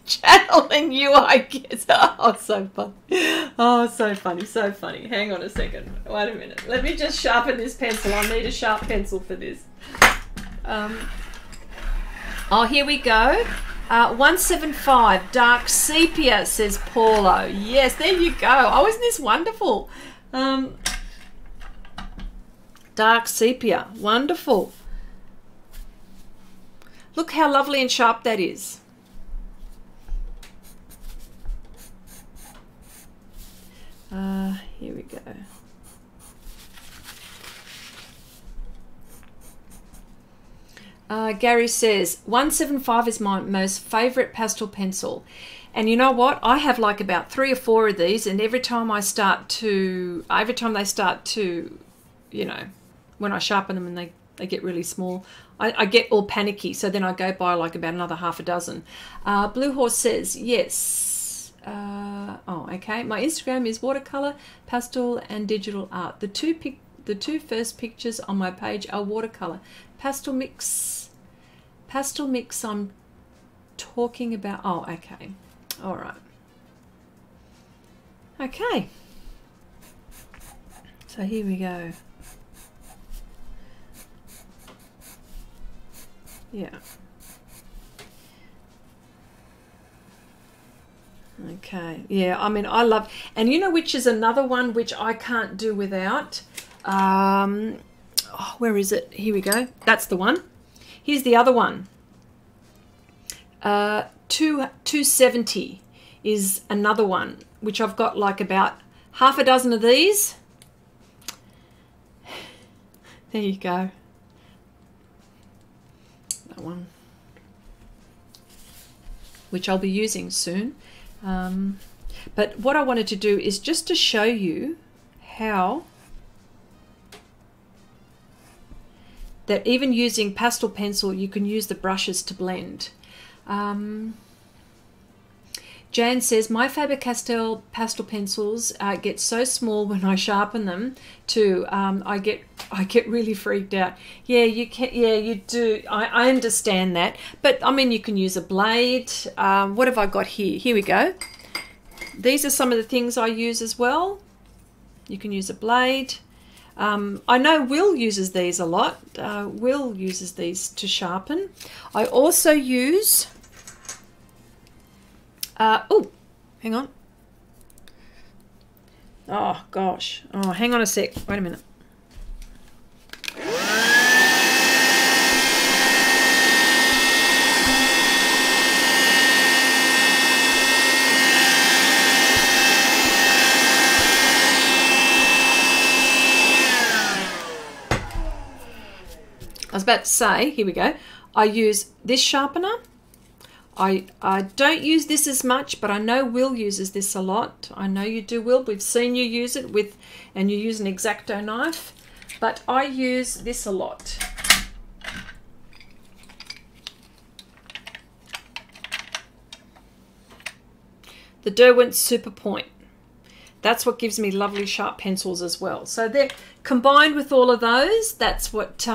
channeling you, I guess. Oh, so funny. Oh, so funny, so funny. Hang on a second. Wait a minute. Let me just sharpen this pencil. I need a sharp pencil for this. Oh, here we go. 175 dark sepia, says Paulo. Yes, there you go. Oh, isn't this wonderful? Dark sepia. Wonderful. Look how lovely and sharp that is. Here we go. Gary says 175 is my most favorite pastel pencil, and you know what, I have like about 3 or 4 of these, and every time they start to, you know, when I sharpen them and they get really small, I get all panicky, so then I go buy like about another half a dozen. Blue Horse says yes. Oh, okay. My Instagram is watercolor, pastel, and digital art. The two first pictures on my page are watercolor. Pastel mix I'm talking about. Oh, okay. All right. Okay. So here we go. Yeah. Okay, yeah, I mean, I love, and you know which is another one which I can't do without? Oh, where is it? Here we go. That's the one. Here's the other one. 270 is another one, which I've got like about half a dozen of these. There you go. That one. Which I'll be using soon. But what I wanted to do is just to show you how that even using pastel pencil, you can use the brushes to blend. Jan says, my Faber-Castell pastel pencils get so small when I sharpen them too. I get really freaked out. Yeah, you can. Yeah, you do. I understand that. But I mean, you can use a blade. What have I got here? Here we go. These are some of the things I use as well. You can use a blade. I know Will uses these a lot. Will uses these to sharpen. I also use... oh, hang on. Oh, gosh. Oh, hang on a sec. Wait a minute. I was about to say, here we go. I use this sharpener. I don't use this as much, but I know Will uses this a lot. I know you do, Will. We've seen you use it and you use an X-Acto knife, but I use this a lot. The Derwent Super Point. That's what gives me lovely sharp pencils as well. So they're combined with all of those. That's what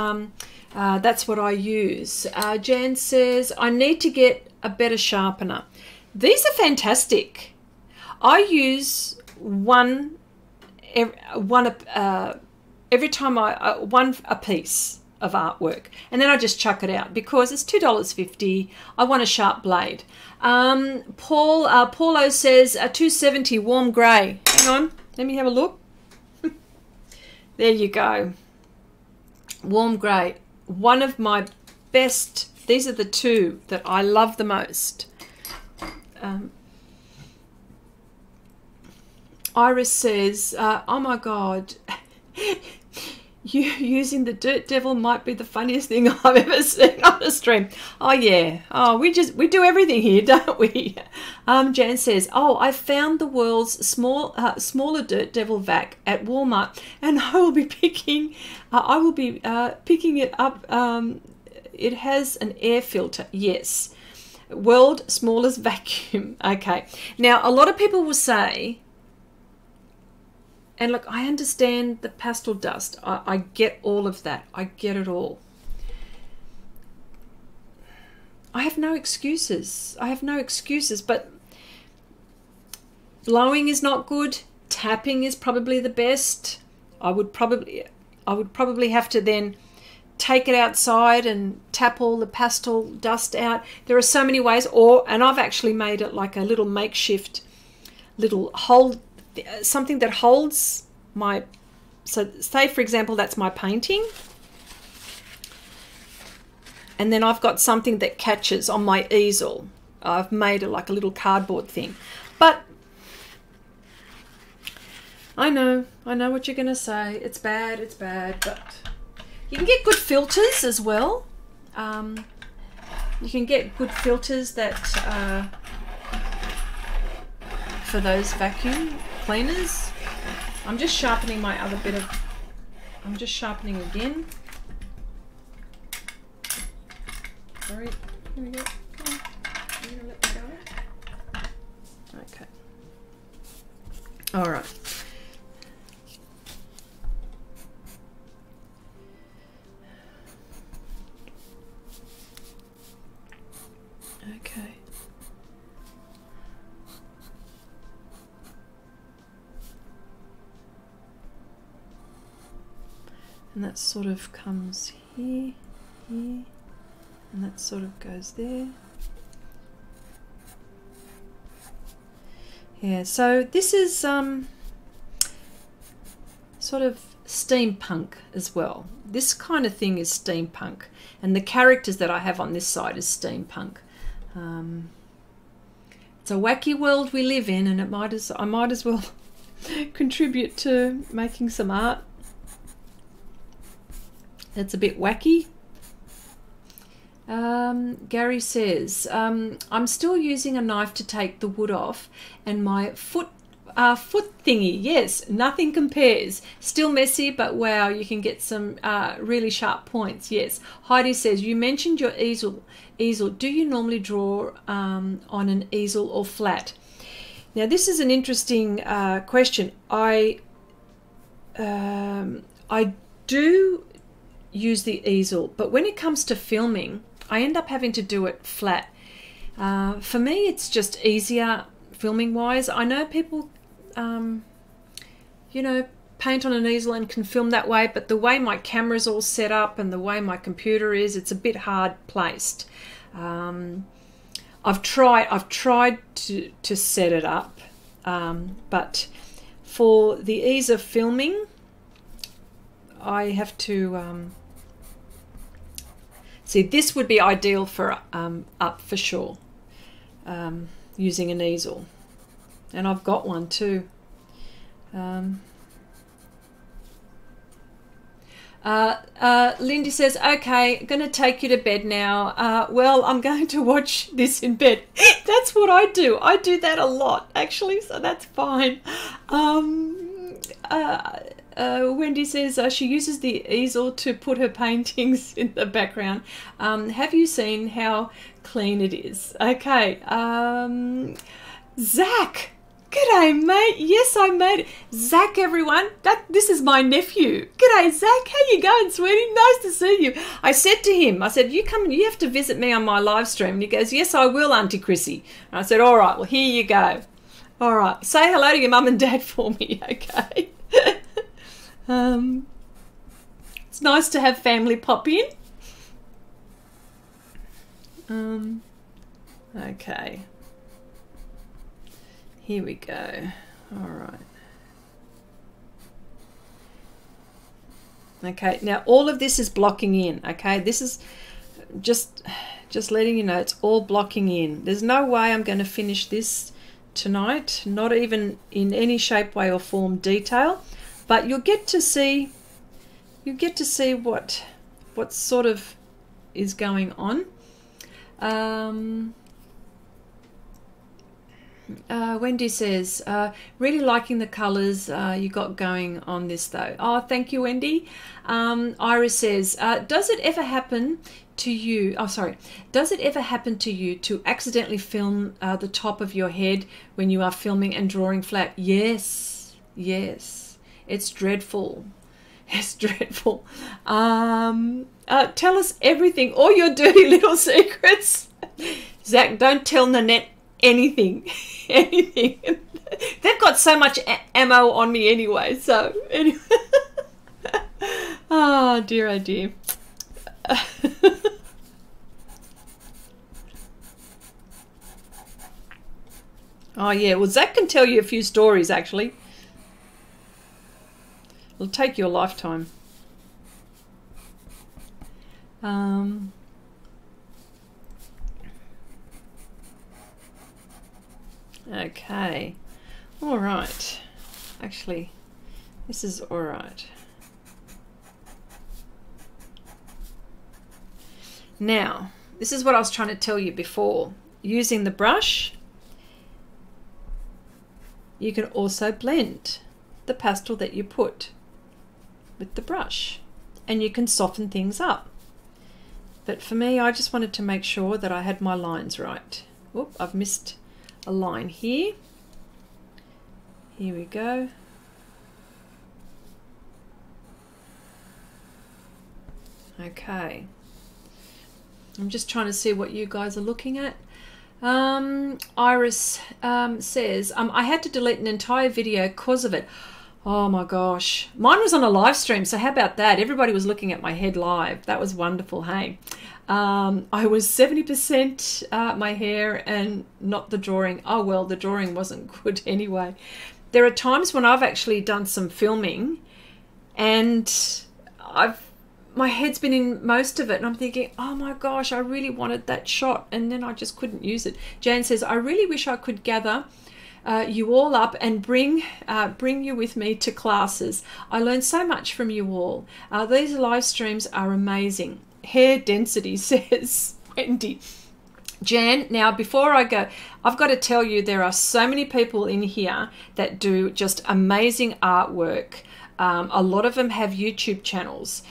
I use. Jan says, I need to get a better sharpener. These are fantastic. I use one every time one a piece of artwork, and then I just chuck it out because it's $2.50. I want a sharp blade. Paulo says a 270 warm grey. Hang on, let me have a look. There you go. Warm grey. One of my best. These are the two that I love the most. Iris says, oh my God, you using the Dirt Devil might be the funniest thing I've ever seen on a stream. Oh yeah. Oh, we do everything here, don't we? Jan says, oh, I found the world's smaller Dirt Devil vac at Walmart, and I will be picking it up. It has an air filter. Yes. World smallest vacuum. Okay. Now, a lot of people will say, and look, I understand the pastel dust. I get all of that. I get it all. I have no excuses. But blowing is not good. Tapping is probably the best. I would probably have to then take it outside and tap all the pastel dust out. There are so many ways, and I've actually made it like a little makeshift little hold, something that holds my, so say for example that's my painting, and then I've got something that catches on my easel. I've made it like a little cardboard thing. But I know what you're gonna say. It's bad, but you can get good filters as well. You can get good filters that for those vacuum cleaners. I'm just sharpening my other bit of, I'm just sharpening again. Sorry, here we go. Come on. I'm gonna let me go. Okay. All right. Okay. And that sort of comes here, and that sort of goes there. Yeah, so this is sort of steampunk as well. This kind of thing is steampunk, and the characters that I have on this side is steampunk. It's a wacky world we live in, and I might as well contribute to making some art that's a bit wacky. Gary says, I'm still using a knife to take the wood off, and my foot thingy, yes, nothing compares. Still messy, but wow, you can get some really sharp points. Yes. Heidi says, you mentioned your easel. Do you normally draw on an easel or flat? Now this is an interesting question. I do use the easel, but when it comes to filming, I end up having to do it flat. For me, it's just easier filming wise. I know people, you know, paint on an easel and can film that way, but the way my camera's all set up and the way my computer is, it's a bit hard placed. I've tried to set it up, but for the ease of filming, I have to see, this would be ideal for up for sure, using an easel, and I've got one too. Lindy says, okay, I'm going to take you to bed now. Well, I'm going to watch this in bed. That's what I do. I do that a lot, actually, so that's fine. Wendy says she uses the easel to put her paintings in the background. Have you seen how clean it is? Okay. Zach. G'day, mate. Yes, I made it. Zach, everyone. This is my nephew. G'day, Zach. How you going, sweetie? Nice to see you. I said to him, I said, you have to visit me on my live stream. And he goes, yes, I will, Auntie Chrissy. And I said, all right, well, here you go. All right. Say hello to your mum and dad for me, okay? It's nice to have family pop in. Okay. Here we go. All right. Okay, now all of this is blocking in, okay? This is just letting you know it's all blocking in. There's no way I'm going to finish this tonight, not even in any shape, way or form detail, but you'll get to see what sort of is going on. Wendy says, really liking the colours you got going on this though. Oh, thank you, Wendy. Iris says, does it ever happen to you, does it ever happen to you to accidentally film the top of your head when you are filming and drawing flat? Yes, yes, it's dreadful. It's dreadful. Tell us everything, all your dirty little secrets. Zach, don't tell Nanette anything. Anything. They've got so much ammo on me anyway, so anyway. Oh dear, oh dear. Oh yeah, well Zach can tell you a few stories actually. It'll take you a lifetime. Okay, all right. Actually, this is all right. Now, this is what I was trying to tell you before. Using the brush, you can also blend the pastel that you put with the brush, and you can soften things up. But for me, I just wanted to make sure that I had my lines right. Whoop, I've missed a line here. Here we go. Okay. I'm just trying to see what you guys are looking at. Iris says, I had to delete an entire video because of it. Oh my gosh. Mine was on a live stream, so how about that? Everybody was looking at my head live. That was wonderful, hey? I was 70% my hair and not the drawing. Oh well, the drawing wasn't good anyway. There are times when I've actually done some filming and my head's been in most of it, and I'm thinking, oh my gosh, I really wanted that shot, and then I just couldn't use it. Jan says, I really wish I could gather you all up and bring you with me to classes. I learned so much from you all. These live streams are amazing. Hair density, says Wendy. Jan, now before I go, I've got to tell you there are so many people in here that do just amazing artwork. A lot of them have YouTube channels.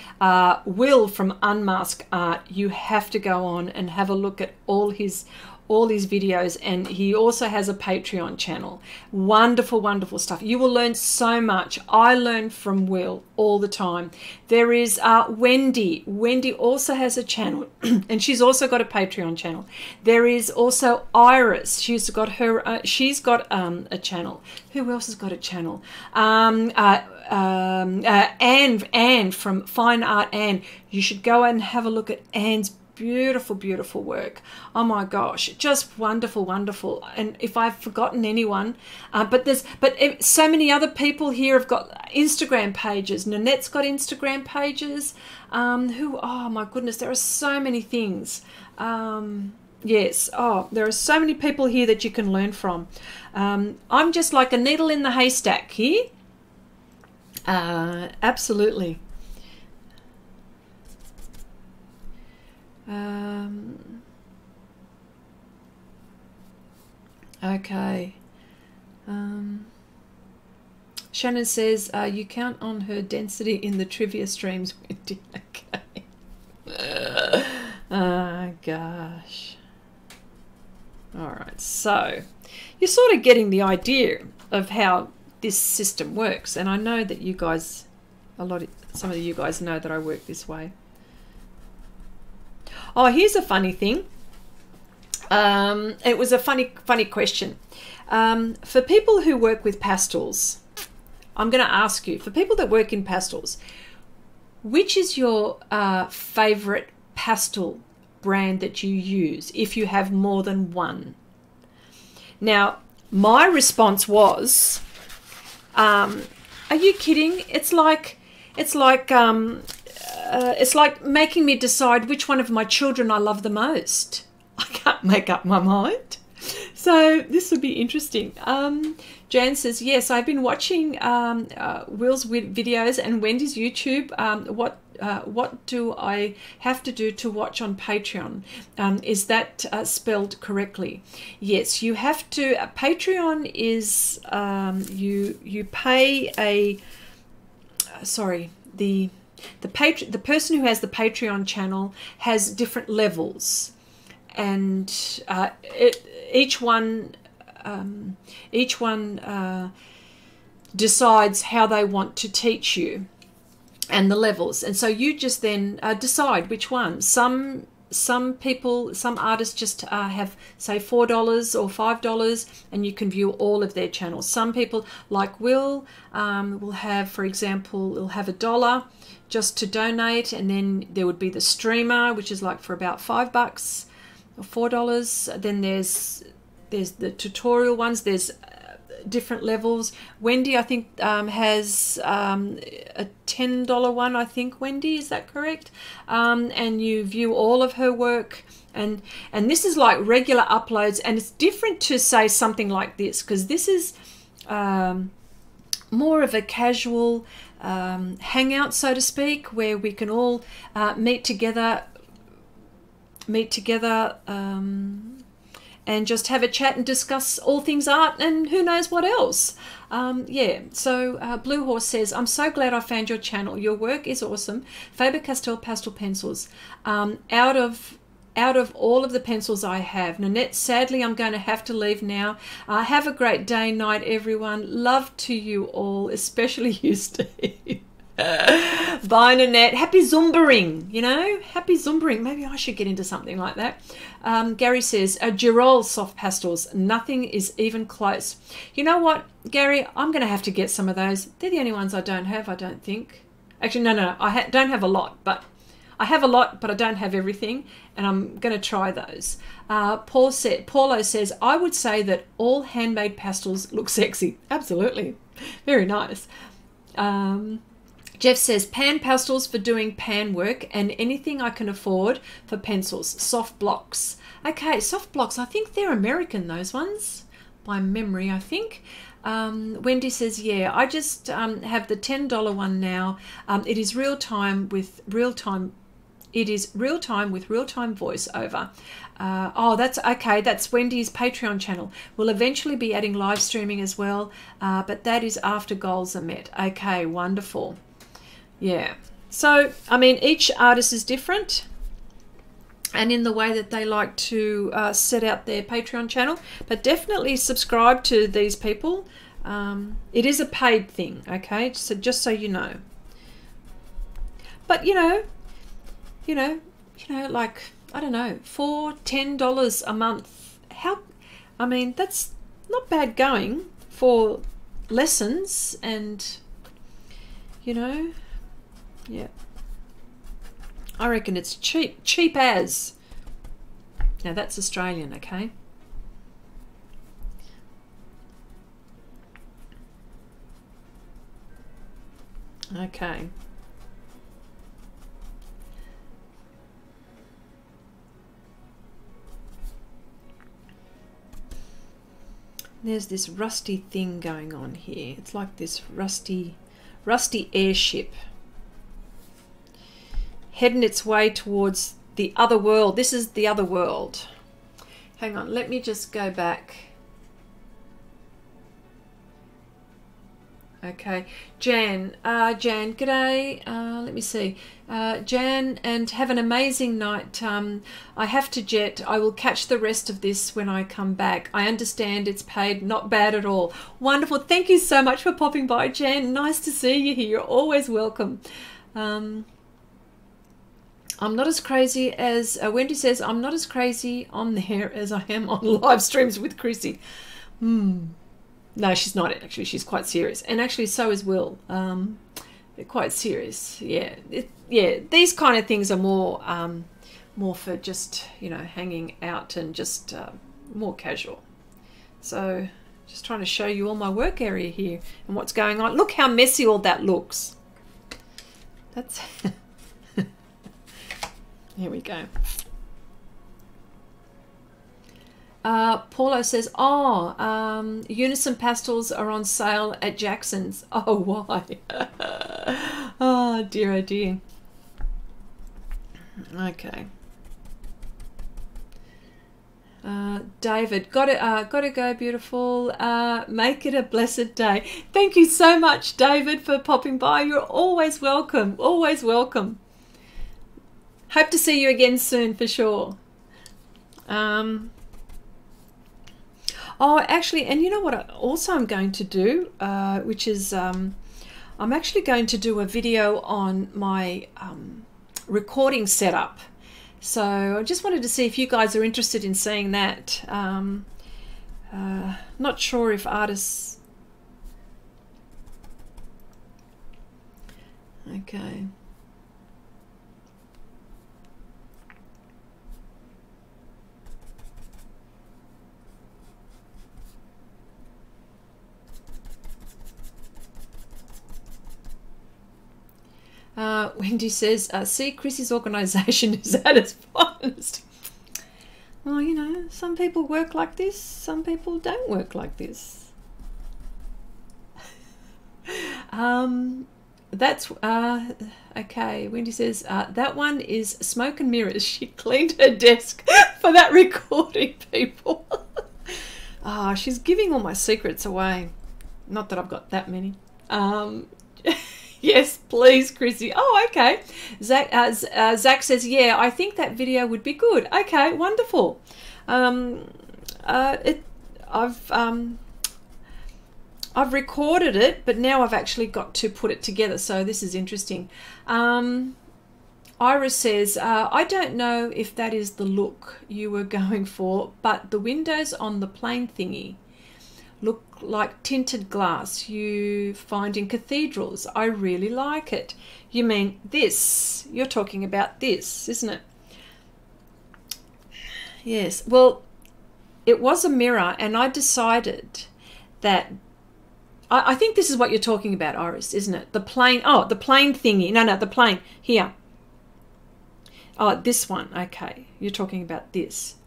Will from Unmask Art, you have to go on and have a look at all his all his videos, and he also has a Patreon channel. Wonderful, wonderful stuff. You will learn so much. I learn from Will all the time. There is Wendy. Wendy also has a channel, and she's also got a Patreon channel. There is also Iris. She's got her. A channel. Who else has got a channel? Anne from Fine Art Anne. You should go and have a look at Anne's beautiful, beautiful work. Oh my gosh, just wonderful, wonderful. And if I've forgotten anyone, but so many other people here have got Instagram pages. Nanette's got Instagram pages. Oh my goodness, there are so many things. Yes, there are so many people here that you can learn from. I'm just like a needle in the haystack here. Absolutely. Okay. Shannon says you count on her density in the trivia streams. Okay. Oh gosh. All right, so you're sort of getting the idea of how this system works, and I know that you guys, some of you guys know that I work this way. Oh, here's a funny thing. It was a funny question. For people who work with pastels, I'm going to ask you, for people that work in pastels, which is your favorite pastel brand that you use if you have more than one? Now, my response was, are you kidding? It's like making me decide which one of my children I love the most. I can't make up my mind. So this would be interesting. Jan says, yes, I've been watching Will's videos and Wendy's YouTube. What do I have to do to watch on Patreon? Is that spelled correctly? Yes, you have to. Patreon is you pay a the person who has the Patreon channel has different levels, and each one decides how they want to teach you and the levels, and so you just then decide which one. Some artists just have, say, $4 or $5, and you can view all of their channels. Some people, like will have, for example, will have $1 just to donate, and then there would be the streamer, which is like for about $5 or $4. Then there's the tutorial ones. There's different levels. Wendy, I think, has a $10 one, I think. Wendy, is that correct? And you view all of her work, and this is like regular uploads, and it's different to say something like this, because this is more of a casual hangout, so to speak, where we can all meet together and just have a chat and discuss all things art and who knows what else. Yeah, so Blue Horse says, I'm so glad I found your channel. Your work is awesome. Faber-Castell pastel pencils. Out of all of the pencils I have. Nanette, sadly, I'm going to have to leave now. Have a great day, night, everyone. Love to you all, especially you, Steve. Bye, Nanette. Happy Zumbering, you know, happy Zumbering. Maybe I should get into something like that. Gary says, Girol soft pastels, nothing is even close. You know what, Gary, I'm going to have to get some of those. They're the only ones I don't have, I don't think. Actually, no, I don't have a lot, but I have a lot, but I don't have everything, and I'm going to try those. Paulo says, I would say that all handmade pastels look sexy. Absolutely. Very nice. Jeff says, pan pastels for doing pan work and anything I can afford for pencils. Soft blocks. Okay, soft blocks. I think they're American, those ones, by memory, I think. Wendy says, yeah, I just have the $10 one now. It is real-time with real-time. It is real-time with real-time voiceover. Oh, that's okay. That's Wendy's Patreon channel. We'll eventually be adding live streaming as well, but that is after goals are met. Okay, wonderful. Yeah. So, I mean, each artist is different. and in the way that they like to set out their Patreon channel. But definitely subscribe to these people. It is a paid thing, okay? So just so you know. But you know, like, I don't know, $10 a month. I mean, that's not bad going for lessons, and yeah. I reckon it's cheap as. Now that's Australian, okay? Okay. There's this rusty thing going on here. It's like this rusty airship heading its way towards the other world. This is the other world. Hang on, let me just go back. Okay, Jan, g'day. Let me see. Jan, and have an amazing night. I have to jet. I will catch the rest of this when I come back. I understand it's paid. Not bad at all. Wonderful. Thank you so much for popping by, Jan. Nice to see you here. You're always welcome. I'm not as crazy as Wendy says. I'm not as crazy on there as I am on live streams with Chrissy. No, she's not actually. She's quite serious, and actually so is Will. They're quite serious. Yeah, These kind of things are more for just hanging out and just more casual. So just trying to show you all my work area here and what's going on. Look how messy all that looks. That's. Here we go. Paulo says, Unison pastels are on sale at Jackson's. Oh, why? Oh, dear, oh, dear. Okay. David, gotta go, beautiful. Make it a blessed day. Thank you so much, David, for popping by. You're always welcome. Always welcome. Hope to see you again soon for sure. Oh, actually, and you know what I'm going to do, which is I'm actually going to do a video on my recording setup. So I just wanted to see if you guys are interested in seeing that. Not sure if artists... Okay. Wendy says, see, Chrissy's organisation is at its finest. Well, some people work like this, some people don't work like this. That's, okay, Wendy says, that one is smoke and mirrors. She cleaned her desk for that recording, people. She's giving all my secrets away. Not that I've got that many. Yes, please, Chrissy. Oh, okay. Zach says, yeah, I think that video would be good. Okay, wonderful. I've recorded it, but now I've actually got to put it together. So this is interesting. Iris says, I don't know if that is the look you were going for, but the windows on the plain thingy look like tinted glass you find in cathedrals. I really like it. You mean this? You're talking about this, isn't it? Yes. Well, it was a mirror, and I decided that I think this is what you're talking about, Iris, isn't it? The plain, the plain thingy. No, the plain here. Oh, this one. Okay. You're talking about this.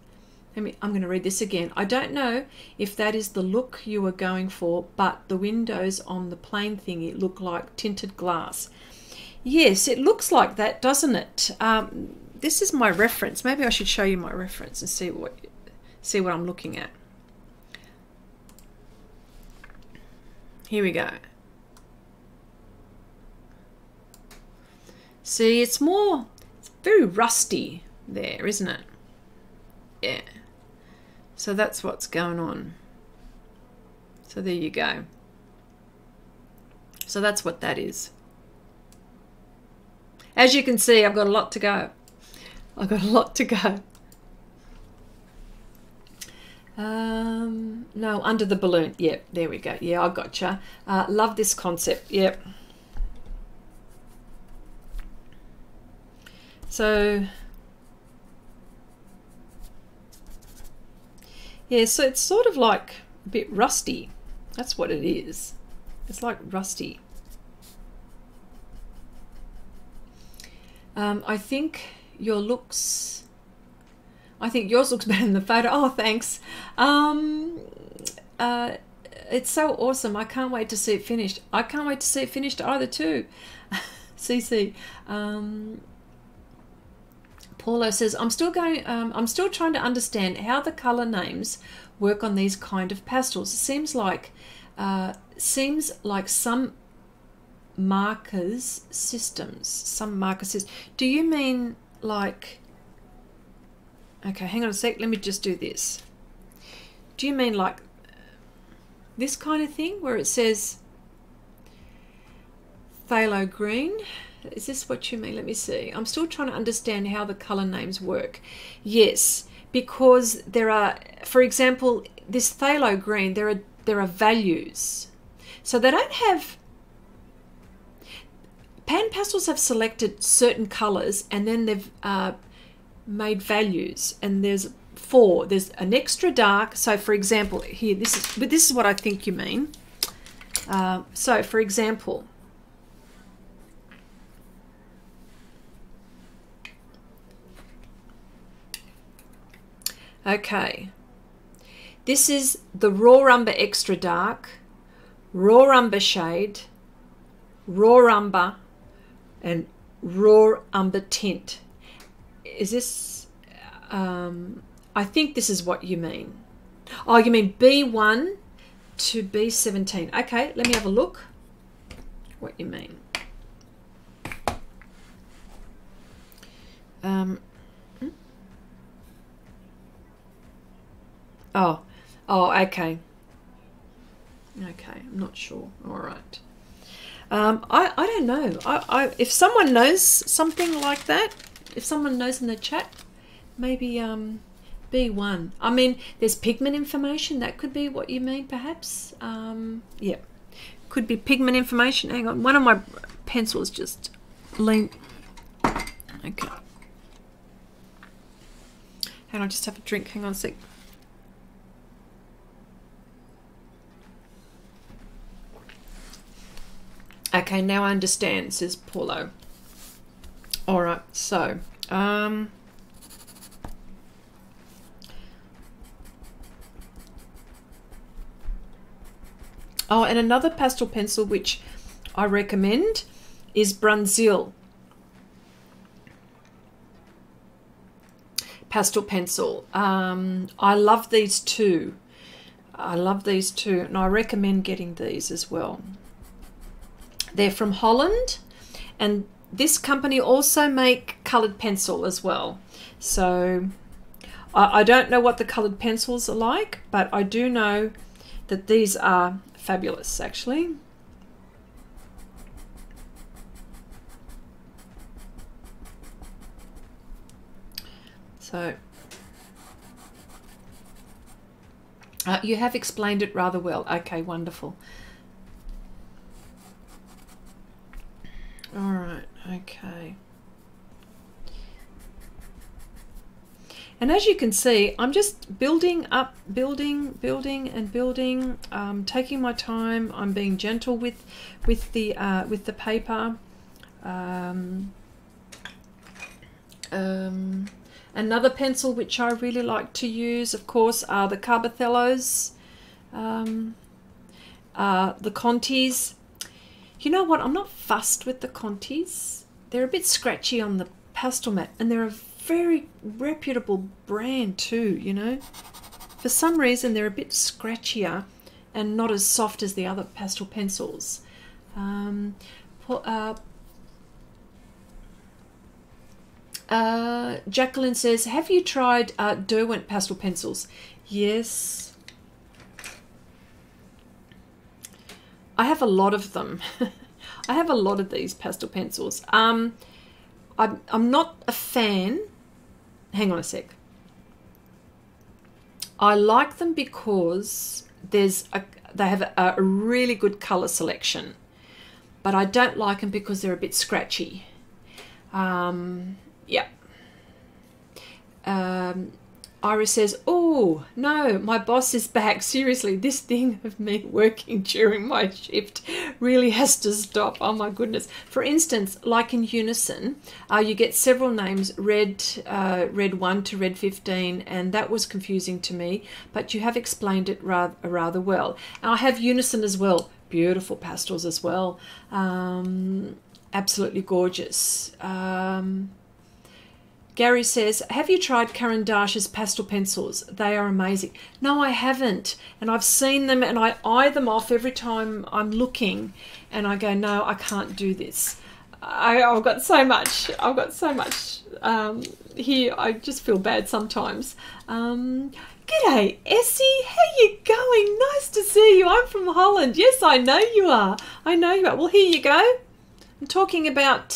I'm going to read this again. I don't know if that is the look you were going for, but the windows on the plain thingy look like tinted glass. Yes, it looks like that, doesn't it? This is my reference. Maybe I should show you my reference and see what I'm looking at. Here we go. See, it's very rusty. there, isn't it? Yeah. So that's what's going on. So there you go. So that's what that is. As you can see, I've got a lot to go. I've got a lot to go. No, under the balloon. Yep, there we go. Yeah, I gotcha. Love this concept. Yep. So, yeah, so it's sort of like a bit rusty. That's what it is. It's like rusty. I think yours looks better than the photo. Oh, thanks. It's so awesome. I can't wait to see it finished. I can't wait to see it finished either too. CC. Paulo says, I'm still trying to understand how the color names work on these kind of pastels. It seems like some markers systems. Do you mean like, okay, hang on a sec, let me just do this. Do you mean like this kind of thing where it says phthalo green? Is this what you mean? Let me see. I'm still trying to understand how the color names work. Yes, because there are, for example, this phthalo green, there are values. So they don't have, PanPastels have selected certain colors and then they've made values, and there's 4. There's an extra dark. So for example, here, this is what I think you mean. So for example, okay, this is the raw umber extra dark, raw umber shade, raw umber, and raw umber tint. Is this, I think this is what you mean. Oh, you mean B1 to B17. Okay, let me have a look what you mean. Oh, okay. Okay, I'm not sure. All right. I don't know. If someone knows something like that, if someone knows in the chat, maybe B1. I mean, there's pigment information. That could be what you mean, perhaps. Yeah, could be pigment information. Hang on, one of my pencils just leaned. Okay. Hang on, just have a drink. Hang on a sec. Okay, now I understand, says Paulo. All right, so oh, and another pastel pencil which I recommend is Brazil pastel pencil. I love these two. And I recommend getting these as well. They're from Holland, and this company also make coloured pencil as well. So I don't know what the coloured pencils are like, but I do know that these are fabulous actually. So you have explained it rather well. Okay, wonderful. All right, okay. And as you can see, I'm just building up, building and building, taking my time. I'm being gentle with the paper. Another pencil which I really like to use, of course, are the Carbothellos, the Contis. You know what? I'm not fussed with the Contis. They're a bit scratchy on the pastel mat, and they're a very reputable brand too, you know. For some reason, they're a bit scratchier and not as soft as the other pastel pencils. Jacqueline says, have you tried Derwent pastel pencils? Yes. I have a lot of them. I have a lot of these pastel pencils. I'm not a fan. Hang on a sec. I like them because they have a really good colour selection, but I don't like them because they're a bit scratchy. Yeah. Iris says, oh, no, my boss is back. Seriously, this thing of me working during my shift really has to stop. Oh, my goodness. For instance, like in Unison, you get several names, red 1 to red 15, and that was confusing to me, but you have explained it rather well. And I have Unison as well. Beautiful pastels as well. Absolutely gorgeous. Gary says, have you tried Caran d'Ache's pastel pencils? They are amazing. No, I haven't. And I've seen them and I eye them off every time I'm looking. And I go, no, I can't do this. I've got so much. Here. I just feel bad sometimes. G'day, Essie. How you going? Nice to see you. I'm from Holland. Yes, I know you are. I know you are. Well, here you go. I'm talking about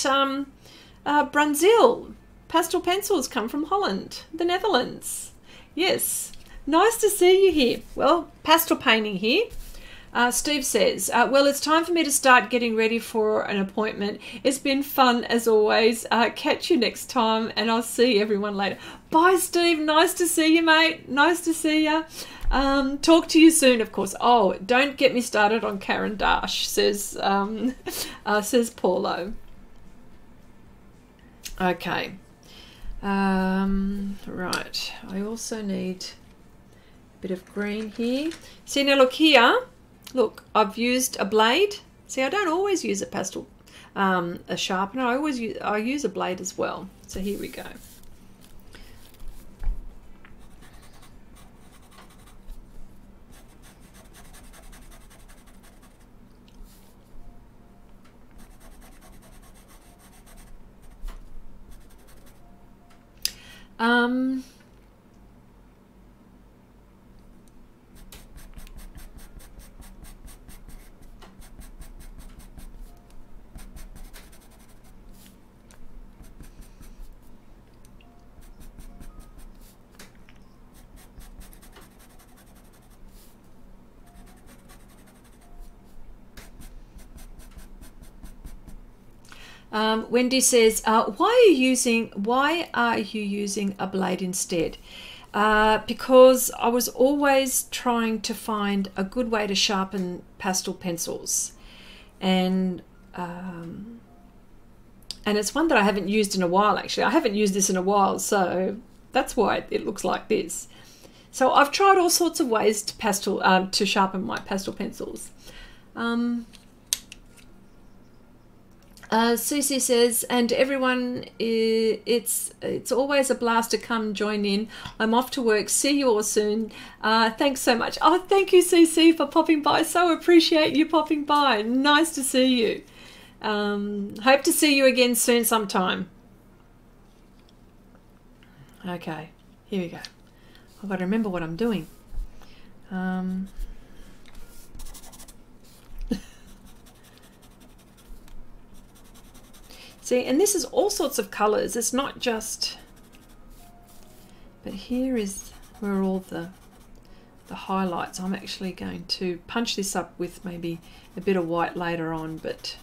Brunzil. Pastel pencils come from Holland, the Netherlands. Yes, nice to see you here. Well, pastel painting here. Steve says, well, it's time for me to start getting ready for an appointment. It's been fun as always. Catch you next time and I'll see everyone later. Bye, Steve. Nice to see you, mate. Nice to see you. Talk to you soon, of course. Oh, don't get me started on Caran d'Ache, says Paulo. Okay. Right, I also need a bit of green here. See, now look here, look, I've used a blade. See, I don't always use a pastel a sharpener. I use a blade as well. So here we go. Wendy says, why are you using a blade instead? Because I was always trying to find a good way to sharpen pastel pencils, and it's one that I haven't used in a while. Actually, I haven't used this in a while, so that's why it looks like this. So I've tried all sorts of ways to sharpen my pastel pencils. Susie says, and everyone, it's always a blast to come join in. I'm off to work. See you all soon. Thanks so much. Oh, thank you, Susie, for popping by. So appreciate you popping by. Nice to see you. Hope to see you again soon sometime. Okay, here we go. I've got to remember what I'm doing. See, and this is all sorts of colours. It's not just, but here is where all the highlights. I'm actually going to punch this up with maybe a bit of white later on, but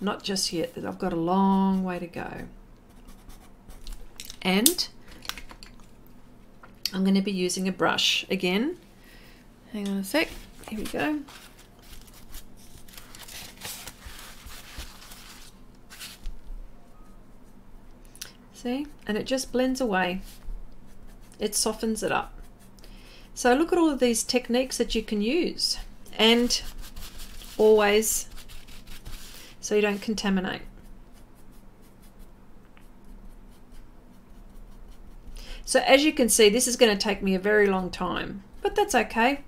not just yet. I've got a long way to go. And I'm going to be using a brush again. Hang on a sec. Here we go. See? And it just blends away. It softens it up. So look at all of these techniques that you can use, and always so you don't contaminate. So as you can see, this is going to take me a very long time, but that's okay.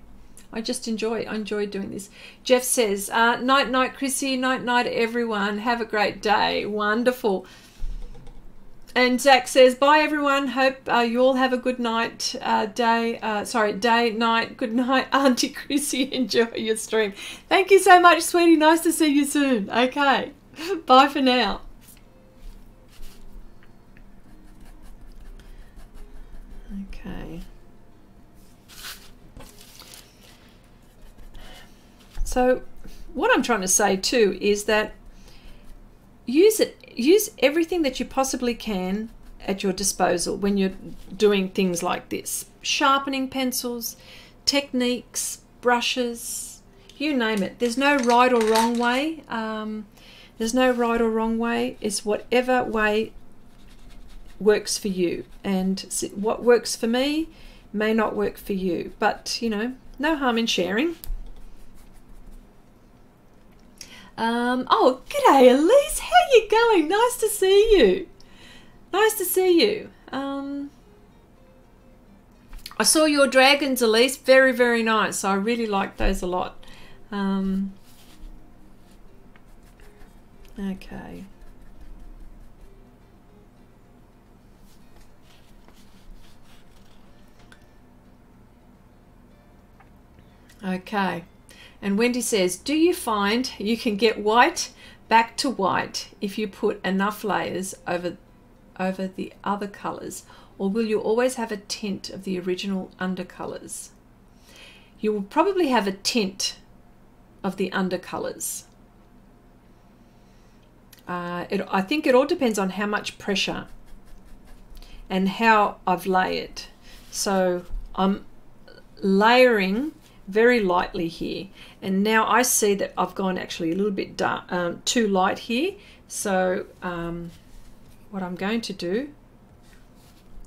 I just enjoy doing this. Jeff says, night night Chrissy, night night everyone, have a great day. Wonderful. And Zach says, bye everyone. Hope you all have a good night, day, night. Good night, Auntie Chrissy. Enjoy your stream. Thank you so much, sweetie. Nice to see you soon. Okay. Bye for now. Okay. So what I'm trying to say too is that use everything that you possibly can at your disposal when you're doing things like this. Sharpening pencils, techniques, brushes, you name it. There's no right or wrong way. There's no right or wrong way. It's whatever way works for you. And what works for me may not work for you. But, you know, no harm in sharing. Oh, g'day, Elise. How you going? Nice to see you. Nice to see you. I saw your dragons, Elise. Very, very nice. I really like those a lot. Okay. Okay. And Wendy says, do you find you can get white back to white if you put enough layers over the other colours, or will you always have a tint of the original undercolours? You will probably have a tint of the undercolours. I think it all depends on how much pressure and how I've layered. So I'm layering very lightly here, and now I see that I've gone actually a little bit dark, too light here. So what I'm going to do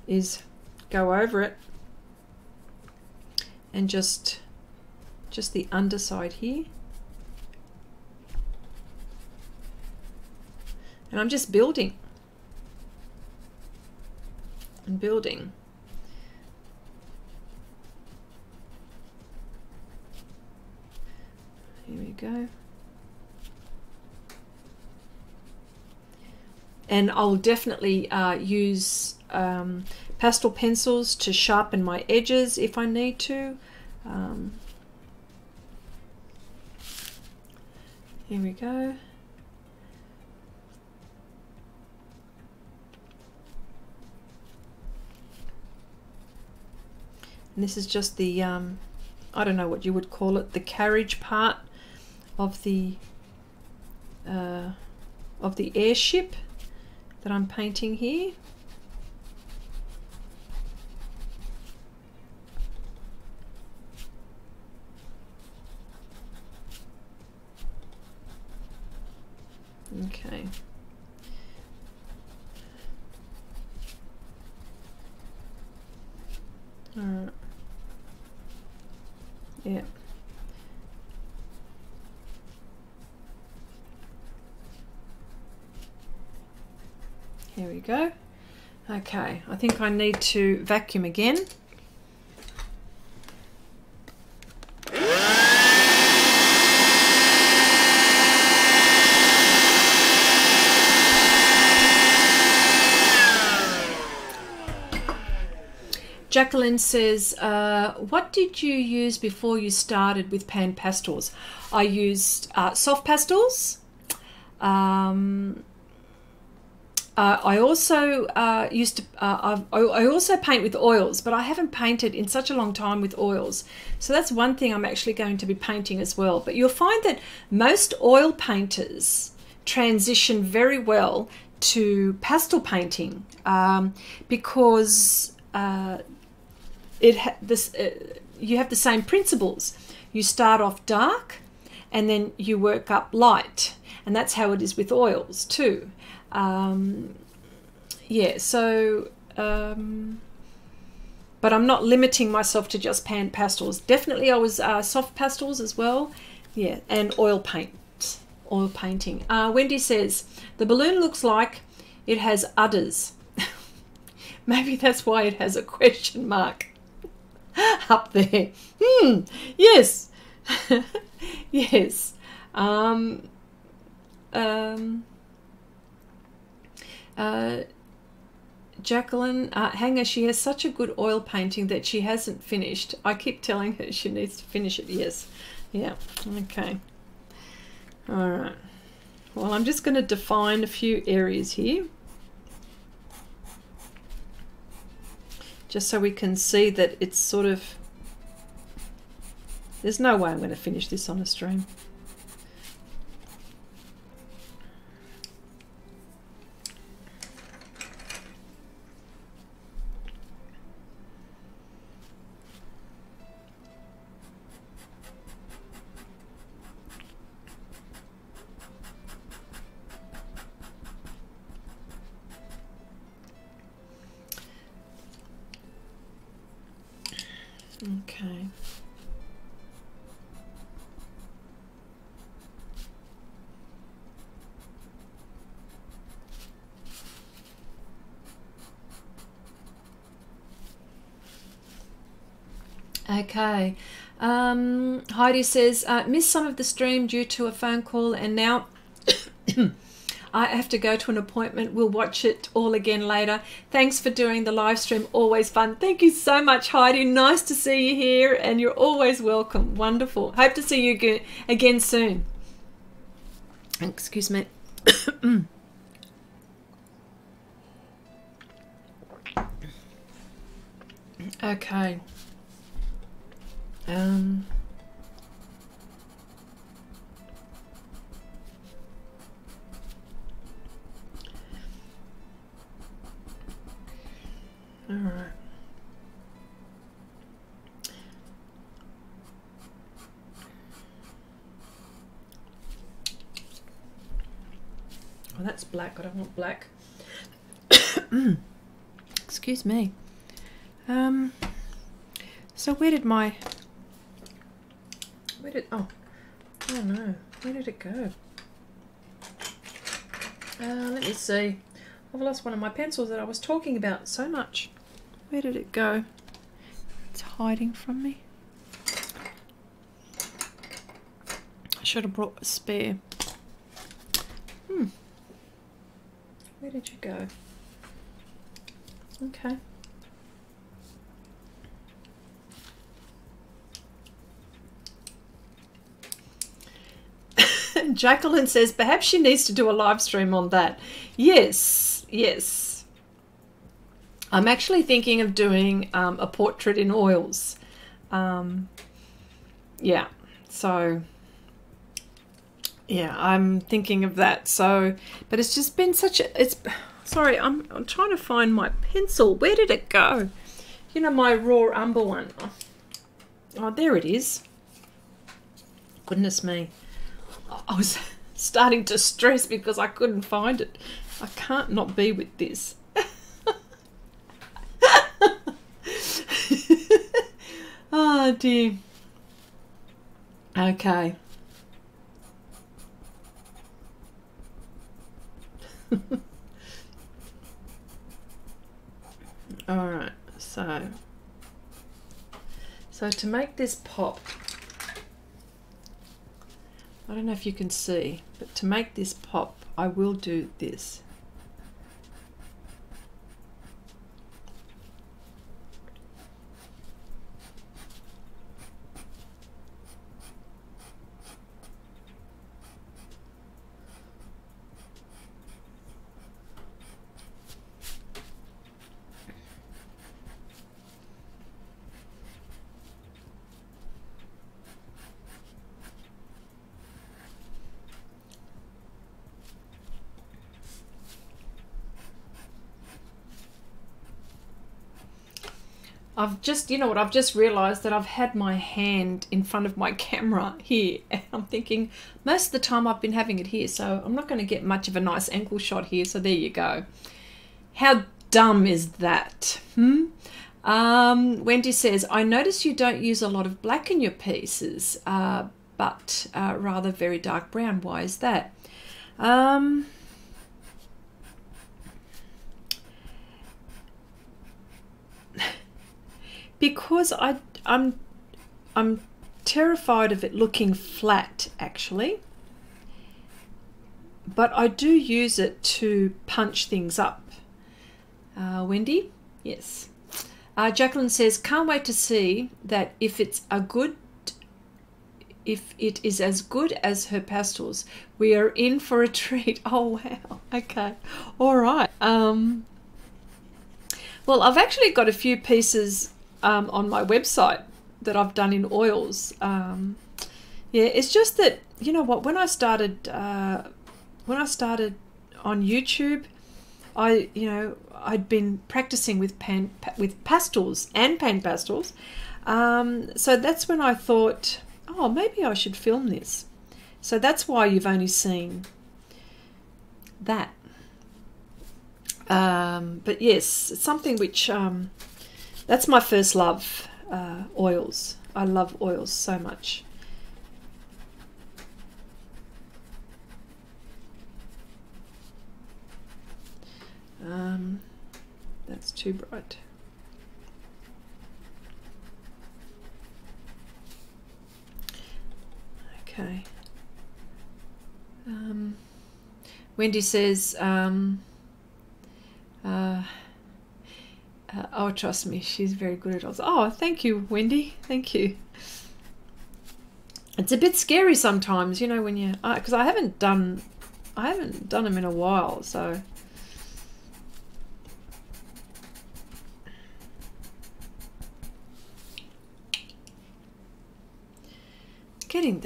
is go over it and just the underside here, and I'm just building and building. Here we go. And I'll definitely use pastel pencils to sharpen my edges if I need to. Here we go. And this is just the, I don't know what you would call it, the carriage part of the airship that I'm painting here. Okay. All right. Yeah. Here we go. Okay, I think I need to vacuum again. Jacqueline says, what did you use before you started with pan pastels? I used soft pastels. I also I also paint with oils, but I haven't painted in such a long time with oils. So that's one thing I'm actually going to be painting as well. But you'll find that most oil painters transition very well to pastel painting because you have the same principles. You start off dark and then you work up light, and that's how it is with oils too. Yeah, so but I'm not limiting myself to just pan pastels. Definitely I was soft pastels as well. Yeah, and oil painting. Wendy says the balloon looks like it has udders. Maybe that's why it has a question mark up there. Yes. Yes. Jacqueline, Hanger, she has such a good oil painting that she hasn't finished. I keep telling her she needs to finish it. Yes. Yeah. Okay. All right. Well, I'm just going to define a few areas here, just so we can see that it's sort of, there's no way I'm going to finish this on a stream. Okay. Okay. Heidi says, missed some of the stream due to a phone call, and now I have to go to an appointment. We'll watch it all again later. Thanks for doing the live stream. Always fun. Thank you so much, Heidi. Nice to see you here, and you're always welcome. Wonderful. Hope to see you again soon. Excuse me. Okay. All right. Oh, that's black. I don't want black. Excuse me. So where did oh no, where did it go? Let me see. I've lost one of my pencils that I was talking about so much. Where did it go? It's hiding from me. I should have brought a spare. Where did you go? Okay. Jacqueline says perhaps she needs to do a live stream on that. Yes, yes. I'm actually thinking of doing a portrait in oils. Yeah, so yeah, I'm thinking of that. So, but it's just been such a, sorry, I'm trying to find my pencil. Where did it go? You know, my raw umber one. Oh, there it is. Goodness me. I was starting to stress because I couldn't find it. I can't not be with this. Oh dear. Okay. All right. So to make this pop, I don't know if you can see, but to make this pop, I will do this. You know what, I've just realized that I've had my hand in front of my camera here, and I'm thinking most of the time I've been having it here, so I'm not going to get much of a nice ankle shot here. So there you go. How dumb is that? Wendy says, I notice you don't use a lot of black in your pieces, but rather very dark brown. Why is that? Because I'm terrified of it looking flat, actually. But I do use it to punch things up. Wendy, yes. Jacqueline says, can't wait to see that if it is as good as her pastels, we are in for a treat. Oh, wow. Okay. All right. Well, I've actually got a few pieces on my website that I've done in oils. Yeah, it's just that, you know what, when I started on YouTube, I'd been practicing with pastels and PanPastels. So that's when I thought, oh, maybe I should film this. So that's why you've only seen that. But yes, it's something which, that's my first love, oils. I love oils so much. That's too bright. Okay. Wendy says, oh, trust me, she's very good at it. Oh, thank you, Wendy. Thank you. It's a bit scary sometimes, you know, when you, because I haven't done them in a while, so. Getting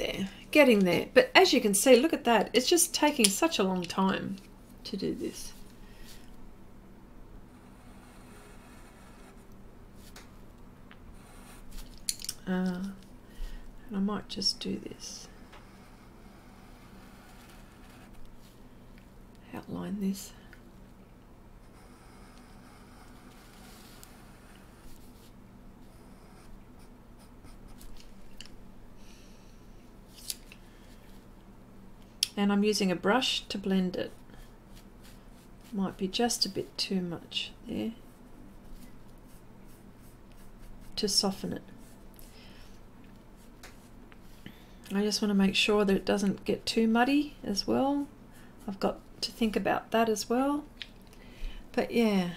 there. But as you can see, look at that. It's just taking such a long time to do this. And I might just do this. Outline this. And I'm using a brush to blend it. Might be just a bit too much there to soften it. I just want to make sure that it doesn't get too muddy as well. I've got to think about that as well. But yeah,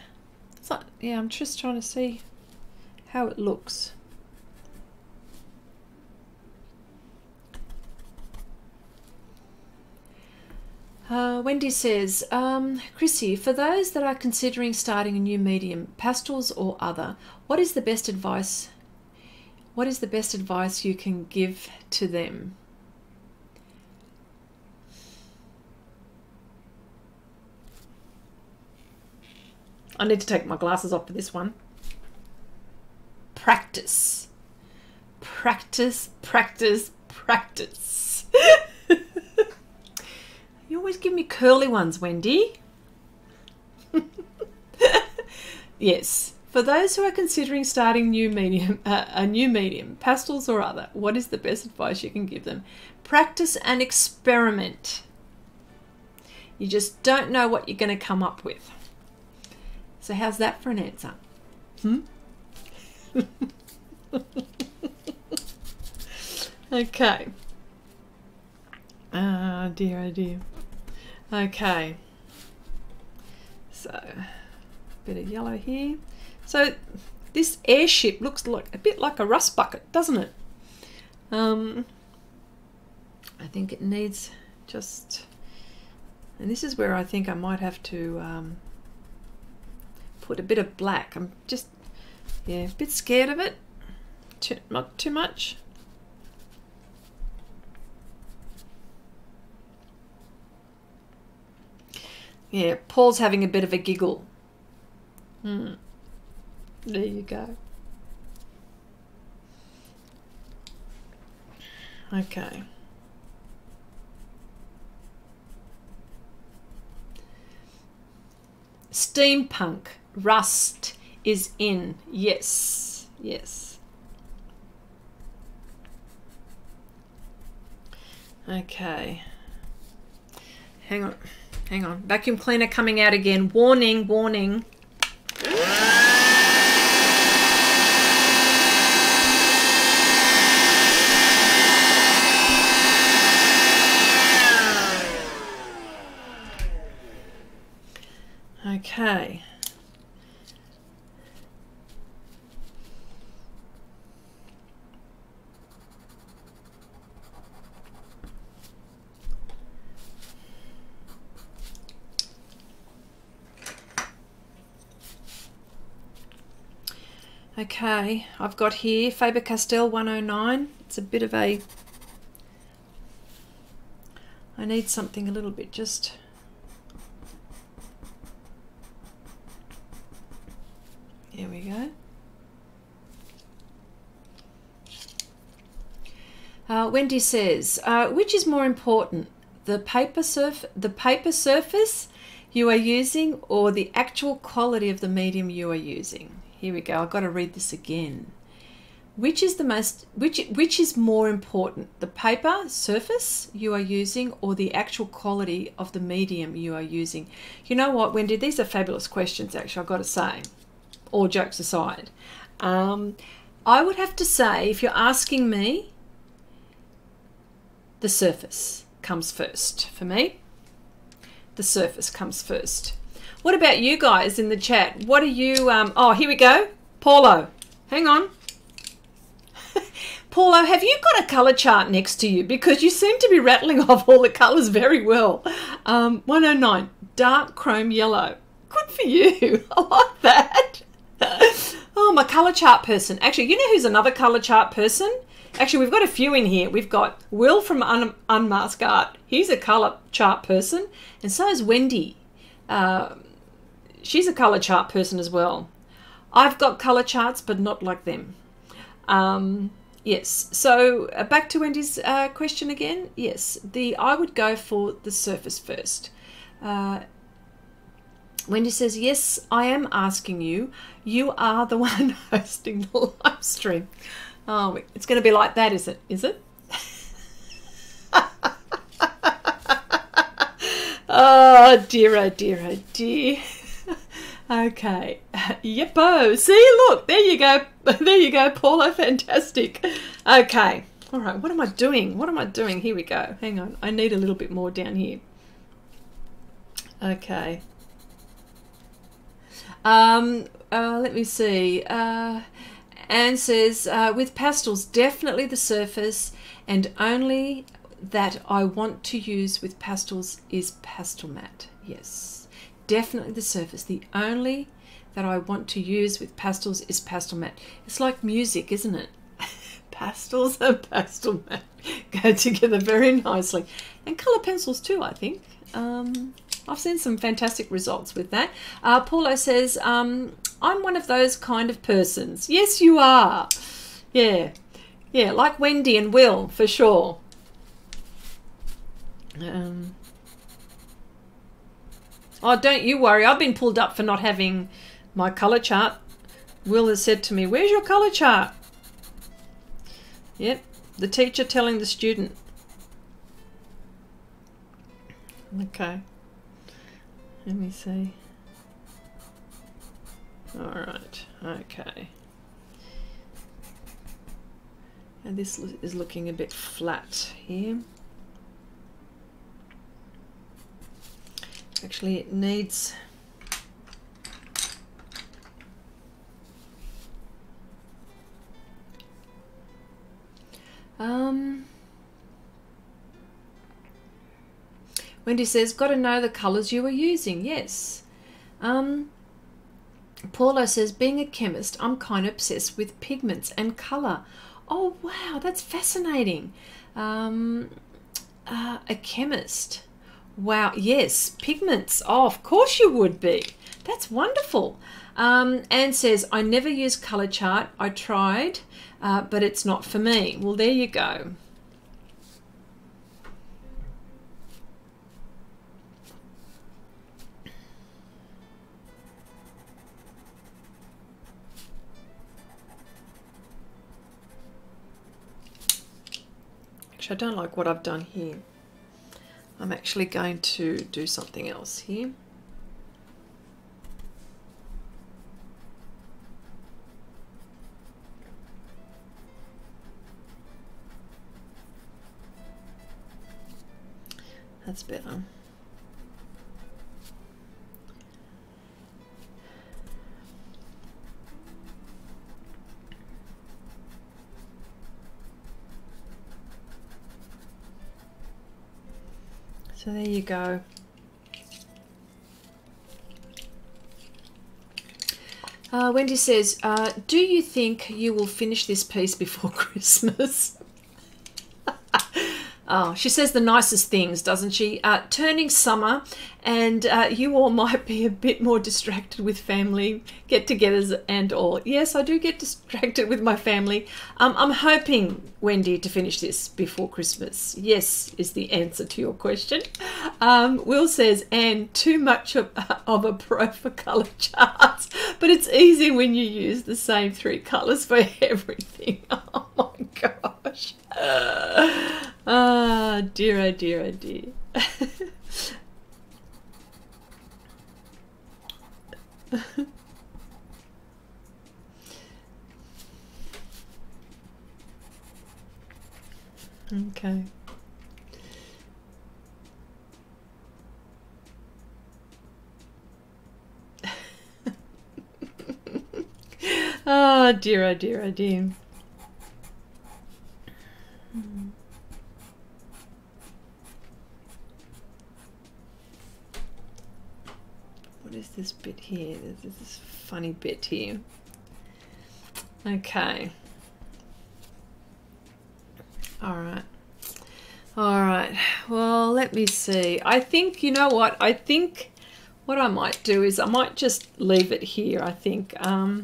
it's like, yeah, I'm just trying to see how it looks. Wendy says, Chrissy, for those that are considering starting a new medium, pastels or other, what is the best advice? What is the best advice you can give to them? I need to take my glasses off for this one. Practice. Practice, practice, practice. You always give me curly ones, Wendy. Yes. For those who are considering starting a new medium, pastels or other, what is the best advice you can give them? Practice and experiment. You just don't know what you're going to come up with. So how's that for an answer? Okay. Oh dear, oh dear. Okay. So, a bit of yellow here. So this airship looks like a bit like a rust bucket, doesn't it? I think it needs just, and this is where I think I might have to put a bit of black. I'm just, yeah, a bit scared of it. Not too much. Yeah, Paul's having a bit of a giggle. There you go. Okay. Steampunk. Rust is in. Yes. Yes. Okay. Hang on. Hang on. Vacuum cleaner coming out again. Warning, warning. Okay. Okay, I've got here Faber-Castell 109. It's a bit of a... I need something a little bit just... There we go. Wendy says, which is more important, the paper surface you are using or the actual quality of the medium you are using? Here we go. I've got to read this again. Which is more important, the paper surface you are using or the actual quality of the medium you are using? You know what, Wendy? These are fabulous questions, actually, I've got to say. All jokes aside. I would have to say, if you're asking me, the surface comes first for me. The surface comes first. What about you guys in the chat? What are you... oh, here we go. Paulo, hang on. Paulo, have you got a colour chart next to you? Because you seem to be rattling off all the colours very well. 109, dark chrome yellow. Good for you. I like that. Oh, my colour chart person. Actually, you know who's another colour chart person? Actually, we've got a few in here. We've got Will from Unmasked Art. He's a colour chart person. And so is Wendy. She's a colour chart person as well. I've got colour charts, but not like them. Yes. So back to Wendy's question again. Yes, I would go for the surface first. Wendy says, yes, I am asking you. You are the one hosting the live stream. Oh, it's going to be like that, is it? Is it? Oh, dear, oh, dear, oh, dear. Okay. Yeppo. See, look, there you go. There you go, Paulo. Fantastic. Okay. All right. What am I doing? What am I doing? Here we go. Hang on. I need a little bit more down here. Okay. Let me see. Anne says, with pastels, definitely the surface, and only that I want to use with pastels is pastel matte. Yes, definitely the surface. The only that I want to use with pastels is pastel matte. It's like music, isn't it? Pastels and pastel matte go together very nicely. And colour pencils too, I think. I've seen some fantastic results with that. Paulo says, I'm one of those kind of persons. Yes, you are. Yeah. Yeah, like Wendy and Will, for sure. Oh, don't you worry. I've been pulled up for not having my colour chart. Will has said to me, where's your colour chart? Yep, the teacher telling the student. Okay. Let me see. All right. Okay. And this is looking a bit flat here. Actually, it needs... Wendy says, got to know the colours you are using. Yes. Paulo says, being a chemist, I'm kind of obsessed with pigments and colour. Oh, wow, that's fascinating. A chemist. Wow, yes, pigments. Oh, of course you would be. That's wonderful. Anne says, I never use colour chart. I tried, but it's not for me. Well, there you go. Actually, I don't like what I've done here. I'm actually going to do something else here. That's better. So there you go. Wendy says, do you think you will finish this piece before Christmas? Oh, she says the nicest things, doesn't she? Turning summer, and you all might be a bit more distracted with family get-togethers and all. Yes, I do get distracted with my family. I'm hoping, Wendy, to finish this before Christmas. Yes, is the answer to your question. Will says, and too much of a pro for colour charts, but it's easy when you use the same 3 colours for everything. Oh my gosh. Ah, dear, oh dear, oh dear. Okay. Oh dear, oh dear, oh dear. What is this bit here? There's this funny bit here. Okay. All right. All right. Well, let me see. I think, you know what? I think what I might do is I might just leave it here, I think. I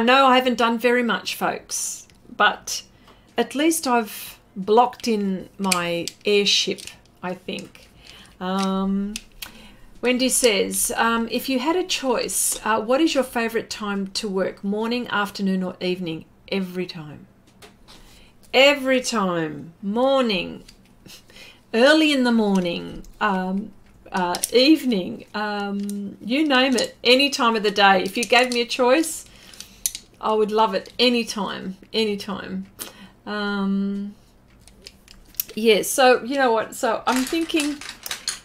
know I haven't done very much, folks, but at least I've blocked in my airship, I think. Wendy says, if you had a choice, what is your favourite time to work? Morning, afternoon or evening? Every time. Every time. Morning, early in the morning, evening, you name it, any time of the day. If you gave me a choice, I would love it anytime, anytime. Yeah, so you know what? So I'm thinking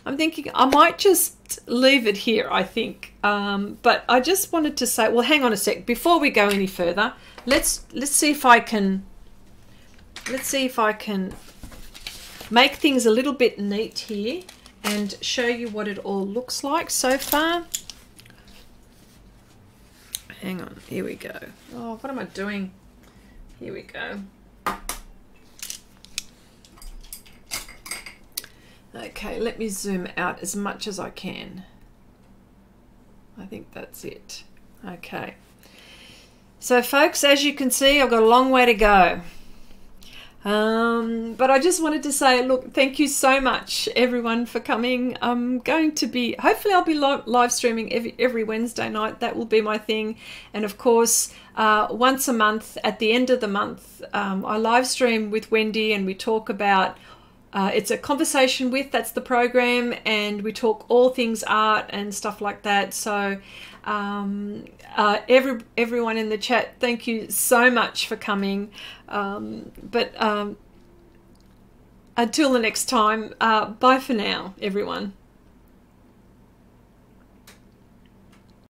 I might just leave it here, I think. But I just wanted to say, well, hang on a sec. Before we go any further, let's see if I can make things a little bit neat here and show you what it all looks like so far. Hang on, here we go. Oh, what am I doing? Here we go. Okay, let me zoom out as much as I can. I think that's it. Okay. So folks, as you can see, I've got a long way to go. But I just wanted to say, look, thank you so much, everyone, for coming. I'm going to be, hopefully I'll be live streaming every Wednesday night. That will be my thing. And of course, once a month, at the end of the month, I live stream with Wendy and we talk about, it's a conversation with, that's the program, and we talk all things art and stuff like that. So everyone in the chat, thank you so much for coming. But until the next time, bye for now, everyone.